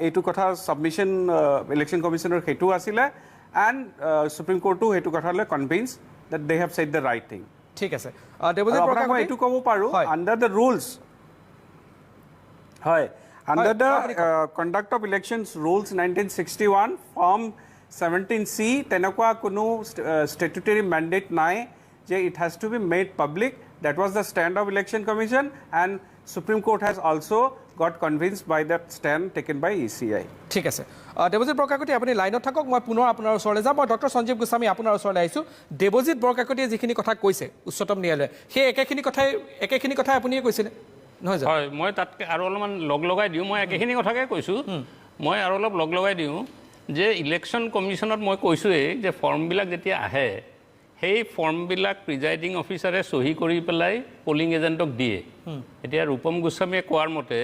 এইটো কথা ছাবমিশ্যন ইলেকশ্যন কমিশ্যনৰ সেইটো আছিলে এণ্ড সুপ্ৰিম কোৰ্টো সেইটো কথালৈ convince that they have said the right thing ঠিক আছে দেৱজিৎ আপোনাক মই এইটো ক'ব পাৰোঁ আণ্ডাৰ দ্য ৰুলছ হয় under the conduct of elections rules 1961 form 17C তেনেকুৱা কোনো ষ্টেটুটৰী মেণ্ডেট নাই যে it has to be made public That was the stand of Election Commission and Supreme Court has also got convinced by that stand taken by ECI. ঠিক আছে দেৱজিৎ বৰকাকতি আপুনি লাইনত থাকক মই পুনৰ আপোনাৰ ওচৰলৈ যাম মই ডক্টৰ সঞ্জীৱ গোস্বামী আপোনাৰ ওচৰলৈ আহিছোঁ দেৱজিৎ বৰকাকতিয়ে যিখিনি কথা কৈছে উচ্চতম ন্যায়ালয়ে সেই একেখিনি কথাই আপুনিয়ে কৈছিলে নহয় জানো হয় মই তাতকৈ আৰু অলপমান লগাই দিওঁ মই একেখিনি কথাকে কৈছোঁ মই আৰু অলপ লগাই দিওঁ যে ইলেকশ্যন কমিশ্যনত মই কৈছোঁৱেই যে ফৰ্মবিলাক যেতিয়া আহে সেই ফৰ্মবিলাক প্ৰিজাইডিং অফিচাৰে চহী কৰি পেলাই পলিং এজেণ্টক দিয়ে এতিয়া ৰূপম গোস্বামীয়ে কোৱাৰ মতে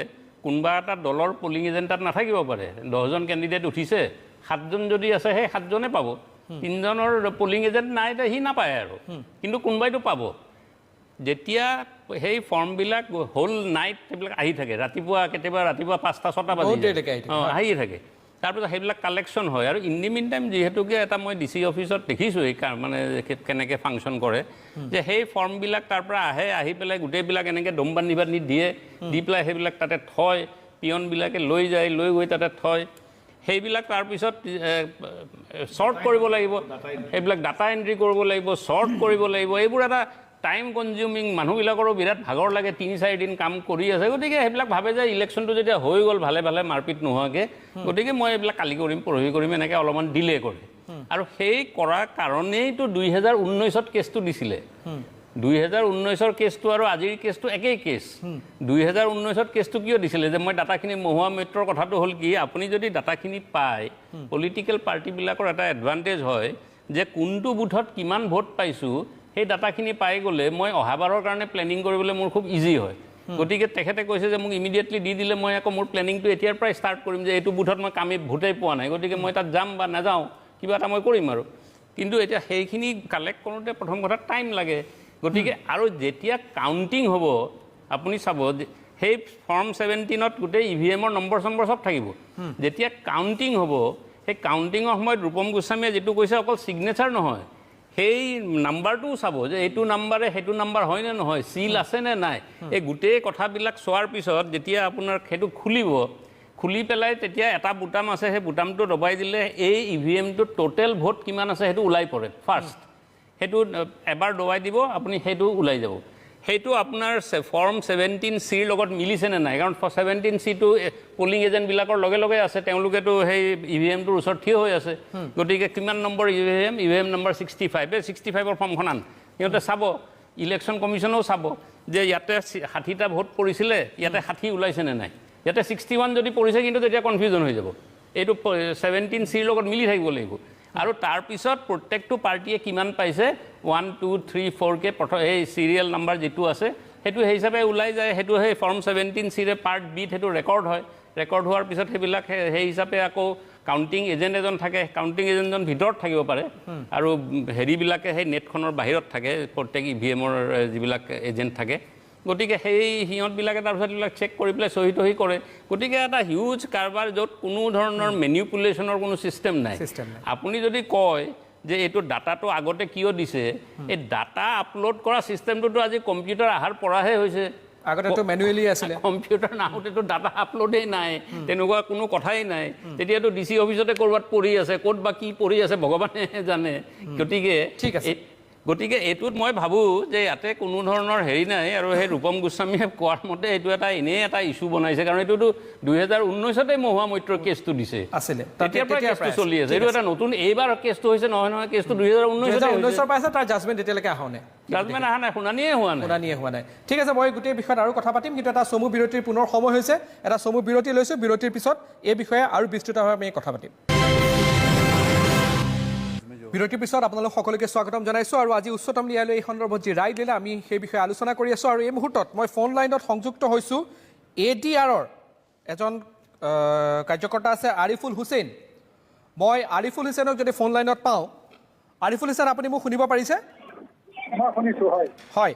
কোনোবা এটা দলৰ পলিং এজেণ্ট তাত নাথাকিব পাৰে 10জন কেণ্ডিডেট উঠিছে 7জন যদি আছে সেই 7জনে পাব 3জনৰ পলিং এজেণ্ট নাই সি নাপায় আৰু কিন্তু কোনোবাইতো পাব যেতিয়া সেই ফৰ্মবিলাক হোল নাইট সেইবিলাক আহি থাকে কেতিয়াবা ৰাতিপুৱা 5টা 6টা বাজি আহিয়ে থাকে তাৰপিছত সেইবিলাক কালেকশ্যন হয় আৰু ইন দি মিন টাইম যিহেতুকে এটা মই DC অফিচত দেখিছোঁ এই মানে কেনেকৈ ফাংচন কৰে যে সেই ফৰ্মবিলাক তাৰ পৰা আহি পেলাই গোটেইবিলাক এনেকৈ দম বান্ধি দিয়ে দি পেলাই সেইবিলাক তাতে থয় পিয়নবিলাকে লৈ গৈ তাতে থয় সেইবিলাক তাৰপিছত শ্বৰ্ট কৰিব লাগিব সেইবিলাক ডাটা এণ্ট্ৰি কৰিব লাগিব শ্বৰ্ট কৰিব লাগিব এইবোৰ এটা টাইম কনজিউমিং মানুহবিলাকৰো বিৰাট ভাগৰ লাগে 3-4 দিন কাম কৰি আছে গতিকে সেইবিলাক ভাবে যে ইলেকশ্যনটো যেতিয়া হৈ গ'ল ভালে মাৰপিট নোহোৱাকৈ গতিকে মই এইবিলাক কালি কৰিম পৰহি কৰিম এনেকৈ অলপমান ডিলে কৰে আৰু সেই কৰাৰ কাৰণেইতো 2019ত কেছটো দিছিলে 2019ৰ কেছটো আৰু আজিৰ কেছটো একেই কেছ 2019ত কেছটো কিয় দিছিলে যে মই ডাটাখিনি মহুৱা মেট্ৰৰ কথাটো হ'ল কি আপুনি যদি ডাটাখিনি পায় পলিটিকেল পাৰ্টিবিলাকৰ এটা এডভান্টেজ হয় যে কোনটো বুথত কিমান ভোট পাইছোঁ সেই ডাটাখিনি পাই গ'লে মই অহাবাৰৰ কাৰণে প্লেনিং কৰিবলৈ মোৰ খুব ইজি হয় গতিকে তেখেতে কৈছে যে মোক ইমিডিয়েটলি দি দিলে মই আকৌ মোৰ প্লেনিংটো এতিয়াৰ পৰাই ষ্টাৰ্ট কৰিম যে এইটো বুথত মই কামি ভোটেই পোৱা নাই গতিকে মই তাত যাম বা নাযাওঁ কিবা এটা মই কৰিম আৰু কিন্তু এতিয়া সেইখিনি কালেক্ট কৰোঁতে প্ৰথম কথা টাইম লাগে গতিকে আৰু যেতিয়া কাউণ্টিং হ'ব আপুনি চাব সেই ফৰ্ম 17ত গোটেই EVMৰ নম্বৰ চব থাকিব যেতিয়া কাউণ্টিং হ'ব সেই কাউণ্টিঙৰ সময়ত ৰূপম গোস্বামীয়ে যিটো কৈছে অকল ছিগনেচাৰ নহয় সেই নাম্বাৰটোও চাব যে এইটো নাম্বাৰে সেইটো নাম্বাৰ হয় নে নহয় চিল আছে নে নাই এই গোটেই কথাবিলাক চোৱাৰ পিছত যেতিয়া আপোনাৰ সেইটো খুলি পেলাই তেতিয়া এটা বুটাম আছে সেই বুটামটো দবাই দিলে এই EVMটোত টোটেল ভোট কিমান আছে সেইটো ওলাই পৰে ফাৰ্ষ্ট সেইটো এবাৰ দবাই দিব আপুনি সেইটো ওলাই যাব সেইটো আপোনাৰ ফৰ্ম 17C লগত মিলিছে নে নাই কাৰণ 17Cটো পলিং এজেণ্টবিলাকৰ লগে আছে তেওঁলোকেতো সেই EVMটোৰ ওচৰত থিয় হৈ আছে গতিকে কিমান নম্বৰ EVM নম্বৰ 65 এই 65ৰ ফৰ্মখন আন সিহঁতে চাব ইলেকশ্যন কমিশ্যনেও চাব যে ইয়াতে 60টা ভোট পৰিছিলে ইয়াতে 60 ওলাইছে নে নাই ইয়াতে 61 যদি পৰিছে কিন্তু তেতিয়া কনফিউজন হৈ যাব এইটো 17Cৰ লগত মিলি থাকিব লাগিব আৰু তাৰপিছত প্ৰত্যেকটো পাৰ্টিয়ে কিমান পাইছে 1 2 3 4কে প্ৰথম এই চিৰিয়েল নাম্বাৰ যিটো আছে সেইটো সেই হিচাপে ওলাই যায় সেইটো সেই ফৰ্ম 17Cৰে পাৰ্ট বিত সেইটো ৰেকৰ্ড হয় ৰেকৰ্ড হোৱাৰ পিছত সেইবিলাক সেই হিচাপে আকৌ কাউণ্টিং এজেণ্ট এজন থাকে কাউণ্টিং এজেণ্টজন ভিতৰত থাকিব পাৰে আৰু হেৰিবিলাকে সেই নেটখনৰ বাহিৰত থাকে প্ৰত্যেক EVMৰ যিবিলাক এজেণ্ট থাকে গতিকে সেই সিহঁতবিলাকে তাৰপিছত এইবিলাক চেক কৰি পেলাই চহী কৰে গতিকে এটা হিউজ কাৰবাৰ য'ত কোনো ধৰণৰ মেনিপুলেশ্যনৰ কোনো ছিষ্টেম নাই আপুনি যদি কয় যে এইটো ডাটাটো আগতে কিয় দিছে এই ডাটা আপলোড কৰা ছিষ্টেমটোতো আজি কম্পিউটাৰ অহাৰ পৰাহে হৈছে আগতেতো মেনুৱেলি আছিলে কম্পিউটাৰ নাহোঁতেতো ডাটা আপলোডেই নাই তেনেকুৱা কোনো কথাই নাই তেতিয়াতো DC অফিচতে ক'ৰবাত পঢ়ি আছে ক'ত বা কি পঢ়ি আছে ভগৱানে জানে গতিকে ঠিক আছে গতিকে এইটোত মই ভাবোঁ যে ইয়াতে কোনো ধৰণৰ হেৰি নাই আৰু সেই ৰূপম গোস্বামীয়ে কোৱাৰ মতে এইটো এটা এনেই এটা ইছ্যু বনাইছে কাৰণ এইটোতো 2019তে মহুৱা মৈত্ৰৰ কেছটো দিছে আছিলে তেতিয়াৰ পৰা কেছটো চলি আছে এইটো এটা নতুন এইবাৰ কেছটো হৈছে নহয় কেছটো 2019ৰ পৰা আছে তাৰ জাজমেণ্ট এতিয়ালৈকে অহা নাই জাজমেণ্ট অহা নাই শুনানিয়ে হোৱা নাই ঠিক আছে মই গোটেই বিষয়ত আৰু কথা পাতিম কিন্তু এটা চমু বিৰতিৰ পুনৰ সময় হৈছে এটা চমু বিৰতি লৈছোঁ বিৰতিৰ পিছত এই বিষয়ে আৰু বিস্তৃতভাৱে আমি কথা পাতিম বিৰতিৰ পিছত আপোনালোক সকলোকে স্বাগতম জনাইছোঁ আৰু আজি উচ্চতম ন্যায়ালয়ে এই সন্দৰ্ভত যি ৰায় দিলে আমি সেই বিষয়ে আলোচনা কৰি আছোঁ আৰু এই মুহূৰ্তত মই ফোন লাইনত সংযুক্ত হৈছোঁ ADRৰ এজন কাৰ্যকৰ্তা আছে আৰিফুল হুছেইন মই আৰিফুল হুছেইনক যদি ফোন লাইনত পাওঁ আৰিফুল হুছেইন আপুনি মোক শুনিব পাৰিছে হয়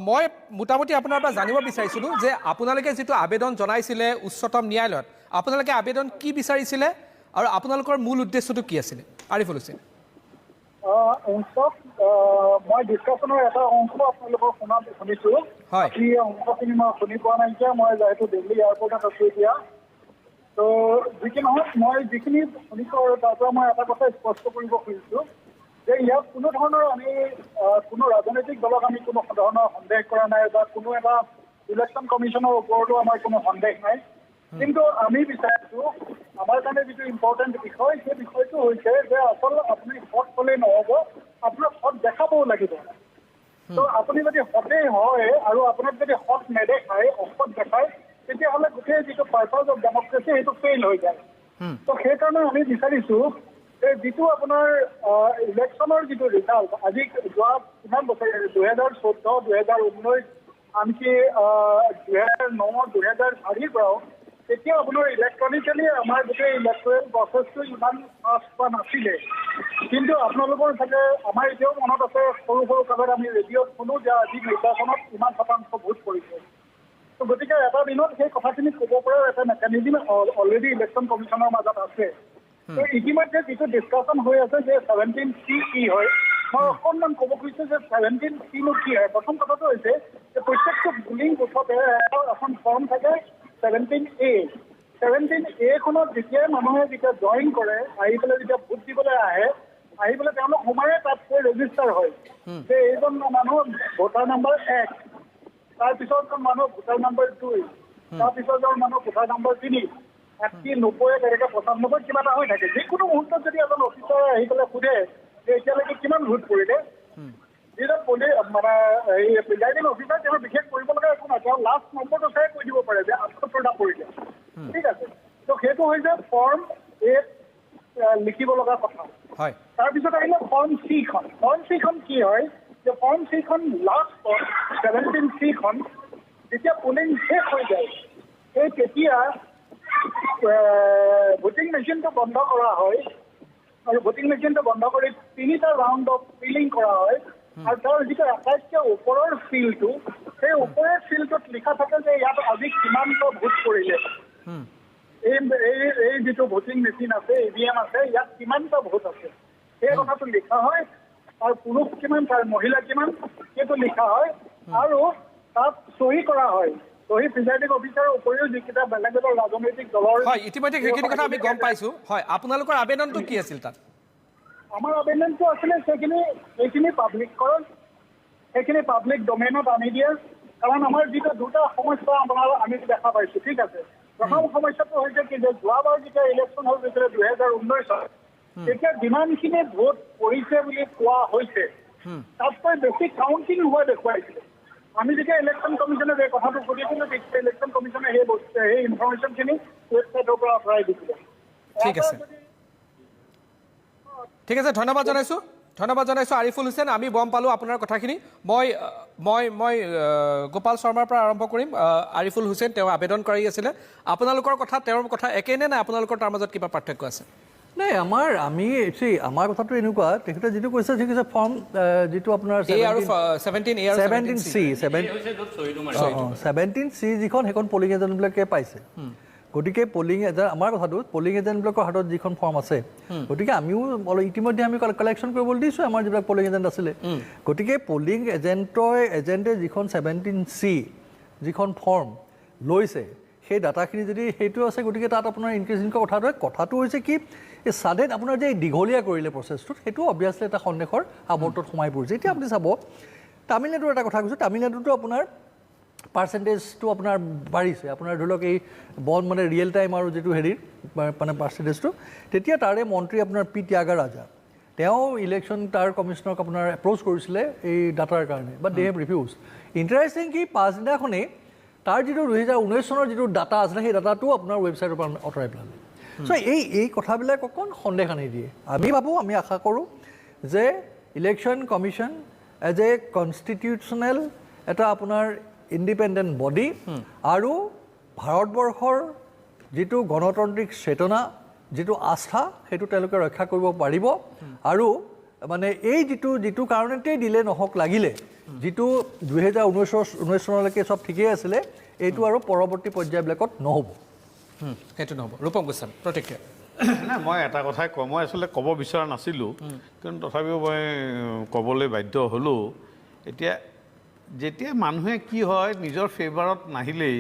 মই মোটামুটি আপোনাৰ পৰা জানিব বিচাৰিছিলোঁ যে আপোনালোকে যিটো আবেদন জনাইছিলে উচ্চতম ন্যায়ালয়ত আপোনালোকে আবেদন কি বিচাৰিছিলে আৰু আপোনালোকৰ মূল উদ্দেশ্যটো কি আছিলে আৰিফুল হুছেইন মই ডিছকাশ্যনৰ এটা অংশ আপোনালোকক শুনিছোঁ কি অংশখিনি মই শুনি পোৱা নাইকিয়া মই যিহেতু দিল্লী এয়াৰপৰ্টত আছোঁ এতিয়া তো যি কি নহওক মই যিখিনি শুনিছোঁ আৰু তাৰ পৰা মই এটা কথা স্পষ্ট কৰিব খুজিছোঁ যে ইয়াত কোনো ধৰণৰ আমি কোনো ৰাজনৈতিক দলক আমি কোনো ধৰণৰ সন্দেহ কৰা নাই বা কোনো এটা ইলেকশ্যন কমিশ্যনৰ ওপৰতো আমাৰ কোনো সন্দেহ নাই কিন্তু আমি বিচাৰিছোঁ আমাৰ কাৰণে যিটো ইম্পৰ্টেণ্ট বিষয় সেই বিষয়টো হৈছে যে অকল আপুনি সৎ হ'লেই নহ'ব, আপোনাক সৎ দেখাবও লাগিব। তো আপুনি যদি সতেই হয় আৰু আপোনাক যদি সৎ নেদেখায়, অসৎ দেখায়, তেতিয়াহ'লে গোটেই যিটো পাৰ্পাজ অফ ডেমক্ৰেচি সেইটো ফেইল হৈ যায়। তো সেইকাৰণে আমি বিচাৰিছোঁ যে যিটো আপোনাৰ ইলেকশ্যনৰ যিটো ৰিজাল্ট, আজি যোৱা কিমান বছৰ 2014, 2019, আনকি 2009, 2004 পৰাও তেতিয়া আপোনাৰ ইলেক্ট্ৰনিকেলি আমাৰ গোটেই ইলেক্ট্ৰেল প্ৰচেছটো ইমান ফাষ্ট হোৱা নাছিলে। কিন্তু আপোনালোকৰ চাগে আমাৰ এতিয়াও মনত আছে, সৰু সৰু কালত আমি ৰেডিঅ'ত শুনো যে আজি নিৰ্বাচনত ইমান শতাংশ ভোট পৰিছে। তো গতিকে এটা দিনত সেই কথাখিনি ক'ব পৰা এটা মেকানিজিম অলৰেডি ইলেকশ্যন কমিশ্যনৰ মাজত আছে। তো ইতিমধ্যে যিটো ডিছকাশ্যন হৈ আছে যে 17C কি হয়, মই অকণমান ক'ব খুজিছোঁ যে 17C কি হয়। প্ৰথম কথাটো হৈছে যে প্ৰত্যেকটো পুলিং বুথতে এখন ফৰ্ম থাকে 17A। 17A যেতিয়াই মানুহে যেতিয়া জইন কৰে, আহি পেলাই যেতিয়া ভোট দিবলৈ আহি পেলাই তেওঁলোক সোমায়ে তাত ৰেজিষ্টাৰ হয় যে এইজন মানুহ ভোটাৰ নম্বৰ 1, তাৰপিছত মানুহ ভোটাৰ নম্বৰ 2, তাৰপিছত মানুহ ভোটাৰ নম্বৰ 3, 80, 90, তেনেকৈ 95 কিবা এটা হৈ থাকে। যিকোনো মুহূৰ্তত যদি এজন অফিচাৰে আহি পেলাই সোধে যে এতিয়ালৈকে কিমান ভোট পৰিলে, যিজন মানে এই প্ৰিজাইডিং অফিচাৰ তেওঁ বিশেষ কৰিব লগা একো নাই, তেওঁ লাষ্ট নম্বৰটো চাই কৈ দিব পাৰে যে 78টা পৰিলে। ঠিক আছে, তো সেইটো হৈছে ফৰ্ম এ লিখিব লগা কথা। তাৰপিছত আহিলে ফৰ্ম চিখন। ফৰ্ম চিখন কি হয় যে ফৰ্ম চিখন লাষ্ট 17C যেতিয়া পুলিং শেষ হৈ যায়, সেই তেতিয়া ভোটিং মেচিনটো বন্ধ কৰা হয় আৰু ভোটিং মেচিনটো বন্ধ কৰি 3টা ৰাউণ্ড অফ ফিলিং কৰা হয়। আৰু তাৰ যিটো আটাইতকৈ ওপৰৰ ফিল্ডটো, সেই ওপৰৰ ফিল্ডটোত লিখা থাকে যে ইয়াত আজি কিমানটা ভোট পৰিলে। এই যিটো ভোটিং মেচিন আছে, EVM আছে, ইয়াত কিমানটা ভোট আছে সেই কথাটো লিখা হয়। তাৰ পুৰুষ কিমান, তাৰ মহিলা কিমান, সেইটো লিখা হয় আৰু তাত চহী কৰা হয়। চহী প্ৰিজাইডিং অফিচাৰৰ উপৰিও যিকেইটা বেলেগ বেলেগ ৰাজনৈতিক দলৰ। হয়, ইতিমধ্যে সেইখিনি কথা আমি গম পাইছোঁ। হয়, আপোনালোকৰ আবেদনটো কি আছিল তাত? আমাৰ আবেদনটো আছিলে সেইখিনি পাব্লিককৰণ, সেইখিনি পাব্লিক ডমেইনত আনি দিয়ে। কাৰণ আমাৰ যিটো দুটা সমস্যা আমি দেখা পাইছোঁ। ঠিক আছে, প্ৰথম সমস্যাটো হৈছে কি যে যোৱাবাৰ যেতিয়া ইলেকশ্যন হৈ গৈছিলে 2019, তেতিয়া যিমানখিনি ভোট পৰিছে বুলি কোৱা হৈছে তাতকৈ বেছি কাউণ্টিং হোৱা দেখুৱাইছিলে। আমি যেতিয়া ইলেকশ্যন কমিশ্যনক এই কথাটো সুধিছিলোঁ, তেতিয়া ইলেকশ্যন কমিশ্যনে সেই ইনফৰমেশ্যনখিনি ৱেবছাইটৰ পৰা আঁতৰাই দিছিলে। ঠিক আছে, ধন্যবাদ জনাইছোঁ আৰিফুল হুছেইন। আমি গম পালোঁ আপোনাৰ কথাখিনি। মই গোপাল শৰ্মাৰ পৰা আৰম্ভ কৰিম। আৰিফুল হুছেইন তেওঁ আবেদন কৰি আছিলে। আপোনালোকৰ কথা তেওঁৰ কথা একেই নে আপোনালোকৰ তাৰ মাজত কিবা পাৰ্থক্য আছে? নাই, আমাৰ কথাটো এনেকুৱা, তেখেতে যিটো কৈছে ঠিক আছে, ফৰ্ম যিটো আপোনাৰ 17C যিখন, সেইখন পলিং এজেণ্টবিলাকে পাইছে। গতিকে আমাৰ কথাটো পলিং এজেণ্টবিলাকৰ হাতত যিখন ফৰ্ম আছে, গতিকে আমিও ইতিমধ্যে আমি কালেকশ্যন কৰিবলৈ দিছোঁ আমাৰ যিবিলাক পলিং এজেণ্ট আছিলে। গতিকে পলিং এজেণ্টে যিখন 17C যিখন ফৰ্ম লৈছে, সেই ডাটাখিনি যদি সেইটো আছে, গতিকে তাত আপোনাৰ ইনক্ৰিজিং কথাটো হৈছে কি, এই ছাডেন আপোনাৰ যে দীঘলীয়া কৰিলে প্ৰচেছটোত, সেইটো অবভিয়াছলি এটা সন্দেহৰ আৱৰ্তত সোমাই পৰিছে। এতিয়া আপুনি চাব, তামিলনাডুৰ এটা কথা কৈছোঁ, তামিলনাডুতো আপোনাৰ পাৰ্চেণ্টেজটো আপোনাৰ বাঢ়িছে। আপোনাৰ ধৰি লওক এই মানে ৰিয়েল টাইম আৰু যিটো মানে পাৰ্চেণ্টেজটো, তেতিয়া তাৰে মন্ত্ৰী আপোনাৰ পি ত্যাগাৰাজা, তেওঁ তাৰ কমিশ্যনক আপোনাৰ এপ্ৰ'চ কৰিছিলে এই ডাটাৰ কাৰণে, but they have refuse. Interesting কি, পাছদিনাখনেই তাৰ যিটো 2019 চনৰ যিটো ডাটা আছিলে, সেই ডাটাটো আপোনাৰ ৱেবছাইটৰ পৰা আঁতৰাই পেলালে। চ' এই কথাবিলাক অকণ সন্দেহ আনি দিয়ে। আমি আশা কৰোঁ যে election commission as a constitutional এটা আপোনাৰ ইণ্ডিপেণ্ডেণ্ট বডি আৰু ভাৰতবৰ্ষৰ যিটো গণতান্ত্ৰিক চেতনা, যিটো আস্থা, সেইটো তেওঁলোকে ৰক্ষা কৰিব পাৰিব। আৰু মানে এই যিটো কাৰণতেই দিলে নহওক লাগিলে, যিটো 2019 চনলৈকে চব ঠিকেই আছিলে, এইটো আৰু পৰৱৰ্তী পৰ্যায়বিলাকত নহ'ব। সেইটো নহ'ব। ৰূপম গোস্বামী, প্ৰতিক্ৰিয়া? নাই, মই এটা কথাই কওঁ, মই আচলতে ক'ব বিচৰা নাছিলোঁ, কিন্তু তথাপিও মই ক'বলৈ বাধ্য হ'লোঁ। যেতিয়া মানুহে কি হয়, নিজৰ ফেভাৰত নাহিলেই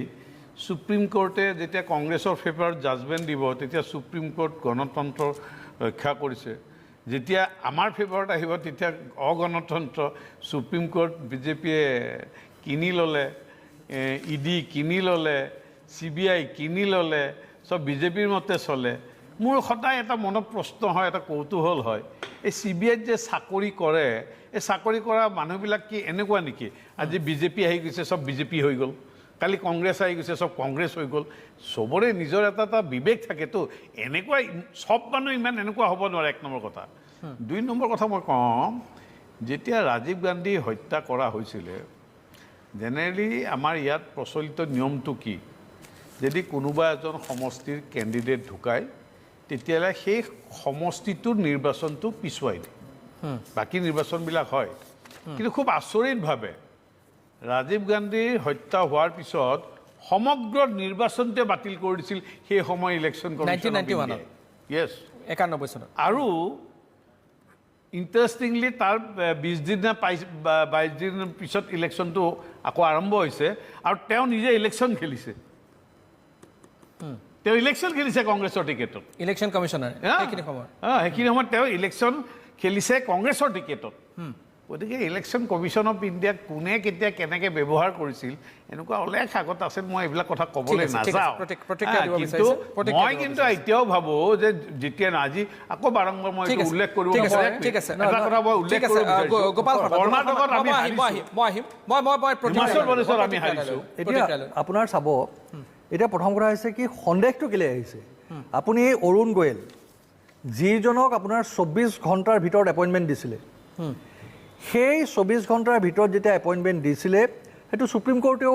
সুপ্ৰিম কোৰ্টে যেতিয়া কংগ্ৰেছৰ ফেভাৰত জাজমেণ্ট দিব, তেতিয়া সুপ্ৰিম কোৰ্ট গণতন্ত্ৰ ৰক্ষা কৰিছে। যেতিয়া আমাৰ ফেভাৰত আহিব, তেতিয়া অগণতন্ত্ৰ সুপ্ৰিম কোৰ্ট বিজেপিয়ে কিনি ল'লে, ED কিনি ল'লে, CBI কিনি ল'লে চব বিজেপিৰ মতে চলে মোৰ সদায় এটা মনত প্ৰশ্ন হয় এটা কৌতূহল হয় এই CBIত যে চাকৰি কৰে এই চাকৰি কৰা মানুহবিলাক কি এনেকুৱা নেকি আজি বিজেপি আহি গৈছে চব বিজেপি হৈ গ'ল কালি কংগ্ৰেছ আহি গৈছে চব কংগ্ৰেছ হৈ গ'ল চবৰে নিজৰ এটা বিবেক থাকেতো এনেকুৱা সব মানুহ ইমান এনেকুৱা হ'ব নোৱাৰে এক নম্বৰ কথা 2 নম্বৰ কথা মই কম যেতিয়া ৰাজীৱ গান্ধী হত্যা কৰা হৈছিলে জেনেৰেলি আমাৰ ইয়াত প্ৰচলিত নিয়মটো কি যদি কোনোবা এজন সমষ্টিৰ কেণ্ডিডেট ঢুকায় তেতিয়ালে সেই সমষ্টিটোৰ নিৰ্বাচনটো পিছুৱাই দিয়ে বাকী নিৰ্বাচনবিলাক হয় কিন্তু খুব আচৰিতভাৱে ৰাজীৱ গান্ধীৰ হত্যা হোৱাৰ পিছত সমগ্ৰ নিৰ্বাচনতে বাতিল কৰি দিছিল সেই সময় ইলেকশ্যন কমিছন 1991 ইয়েছ 91 চনত আৰু ইণ্টাৰেষ্টিংলি তাৰ 20 দিন 22 দিন পিছত ইলেকশ্যনটো আকৌ আৰম্ভ হৈছে আৰু তেওঁ নিজে ইলেকশ্যন খেলিছে তেওঁ ইলেকশ্যন খেলিছে কংগ্ৰেছৰ টিকেটত ইলেকশ্যন কমিছনাৰ সেইখিনি সময় সেইখিনি সময়ত তেওঁ ইলেকশ্যন খেলিছে কংগ্ৰেছৰ টিকেটত গতিকে ইলেকশ্যন কমিছন অফ ইণ্ডিয়াক কোনে কেতিয়া কেনেকৈ ব্যৱহাৰ কৰিছিল এনেকুৱা অলেখ আগত আছে মই এইবিলাক কথা ক'বলৈ নাযাওঁ কিন্তু মই কিন্তু এতিয়াও ভাবোঁ যে যেতিয়া আজি আকৌ বাৰম্বাৰ মই উল্লেখ কৰিব এটা কথা মই উল্লেখ কৰিব কৰ্ণাটকত আমি হিমাচল প্ৰদেশত আমি হাৰিছোঁ এতিয়া আপোনাৰ চাব এতিয়া প্ৰথম কথা হৈছে কি সন্দেহটো কেলৈ আহিছে আপুনি অৰুণ গোয়েল যিজনক আপোনাৰ 24 ঘণ্টাৰ ভিতৰত এপইণ্টমেণ্ট দিছিলে সেই 24 ঘণ্টাৰ ভিতৰত যেতিয়া এপইণ্টমেণ্ট দিছিলে সেইটো সুপ্ৰিম কোৰ্টেও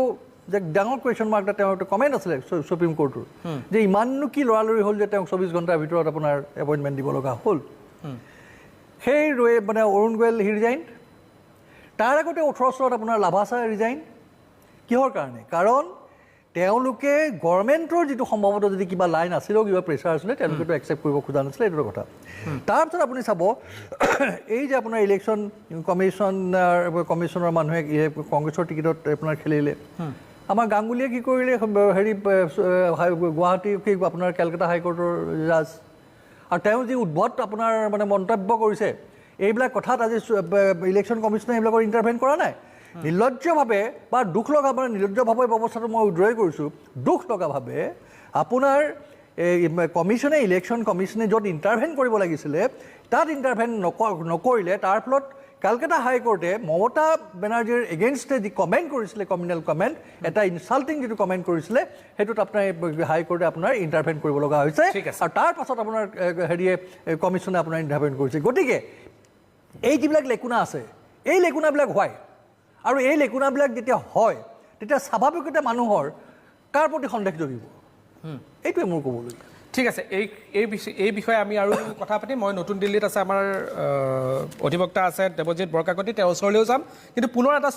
যে ডাঙৰ কুৱেশ্যন মাৰ্ক এটা তেওঁৰ কমেণ্ট আছিলে সুপ্ৰিম কোৰ্টৰ যে ইমাননো কি লৰালৰি হ'ল যে তেওঁক 24 ঘণ্টাৰ ভিতৰত আপোনাৰ এপইণ্টমেণ্ট দিব লগা হ'ল সেই মানে অৰুণ গোয়েল হি ৰিজাইন তাৰ আগতে 18 চনত আপোনাৰ লাভাছা ৰিজাইন কিহৰ কাৰণে কাৰণ তেওঁলোকে গভৰ্ণমেণ্টৰ যিটো সম্ভৱতঃ যদি কিবা লাইন আছিলেও কিবা প্ৰেছাৰ আছিলে তেওঁলোকেতো একচেপ্ট কৰিব খোজা নাছিলে এইটো কথা তাৰপিছত আপুনি চাব এই যে আপোনাৰ ইলেকশ্যন কমিছনৰ মানুহে কংগ্ৰেছৰ টিকেটত আপোনাৰ খেলিলে আমাৰ গাংগুলীয়ে কি কৰিলে হেৰি গুৱাহাটী কি আপোনাৰ কেলকাতা হাইকোৰ্টৰ জাজ আৰু তেওঁ যি উদ্ভট আপোনাৰ মানে মন্তব্য কৰিছে এইবিলাক কথাত আজি ইলেকশ্যন কমিছনে এইবিলাকৰ ইণ্টাৰভেন কৰা নাই নিৰ্লজ্জভাৱে বা দুখ লগা মানে নিৰ্লজ্জভাৱে ব্যৱস্থাটো মই উদ্ৰয় কৰিছোঁ দুখ লগাভাৱে আপোনাৰ কমিছনে ইলেকশ্যন কমিছনে য'ত ইণ্টাৰভেন কৰিব লাগিছিলে তাত ইণ্টাৰভেন নকৰিলে তাৰ ফলত কলকাতা হাইকোৰ্টে মমতা বেনাৰ্জীৰ এগেইনষ্টে যি কমেণ্ট কৰিছিলে কমিউনেল কমেণ্ট এটা ইনচাল্টিং যিটো কমেণ্ট কৰিছিলে সেইটোত আপোনাৰ হাইকোৰ্টে আপোনাৰ ইণ্টাৰভেন কৰিব লগা হৈছে আৰু তাৰ পাছত আপোনাৰ হেৰিয়ে কমিছনে আপোনাৰ ইণ্টাৰভেন কৰিছে গতিকে এই যিবিলাক লেকুনা আছে এই লেকুনাবিলাক হয় আৰু এই লেকুনাবিলাক যেতিয়া হয় তেতিয়া স্বাভাৱিকতে মানুহৰ কাৰ প্ৰতি সন্দেহ জগিব এইটোৱে মোৰ ক'বলগীয়া ঠিক আছে এই বিষয়ে আমি আৰু কথা পাতিম মই নতুন দিল্লীত আছে আমাৰ অধিবক্তা আছে দেৱজিৎ বৰকাকতি তেওঁৰ ওচৰলৈও যাম কিন্তু পুনৰ এটা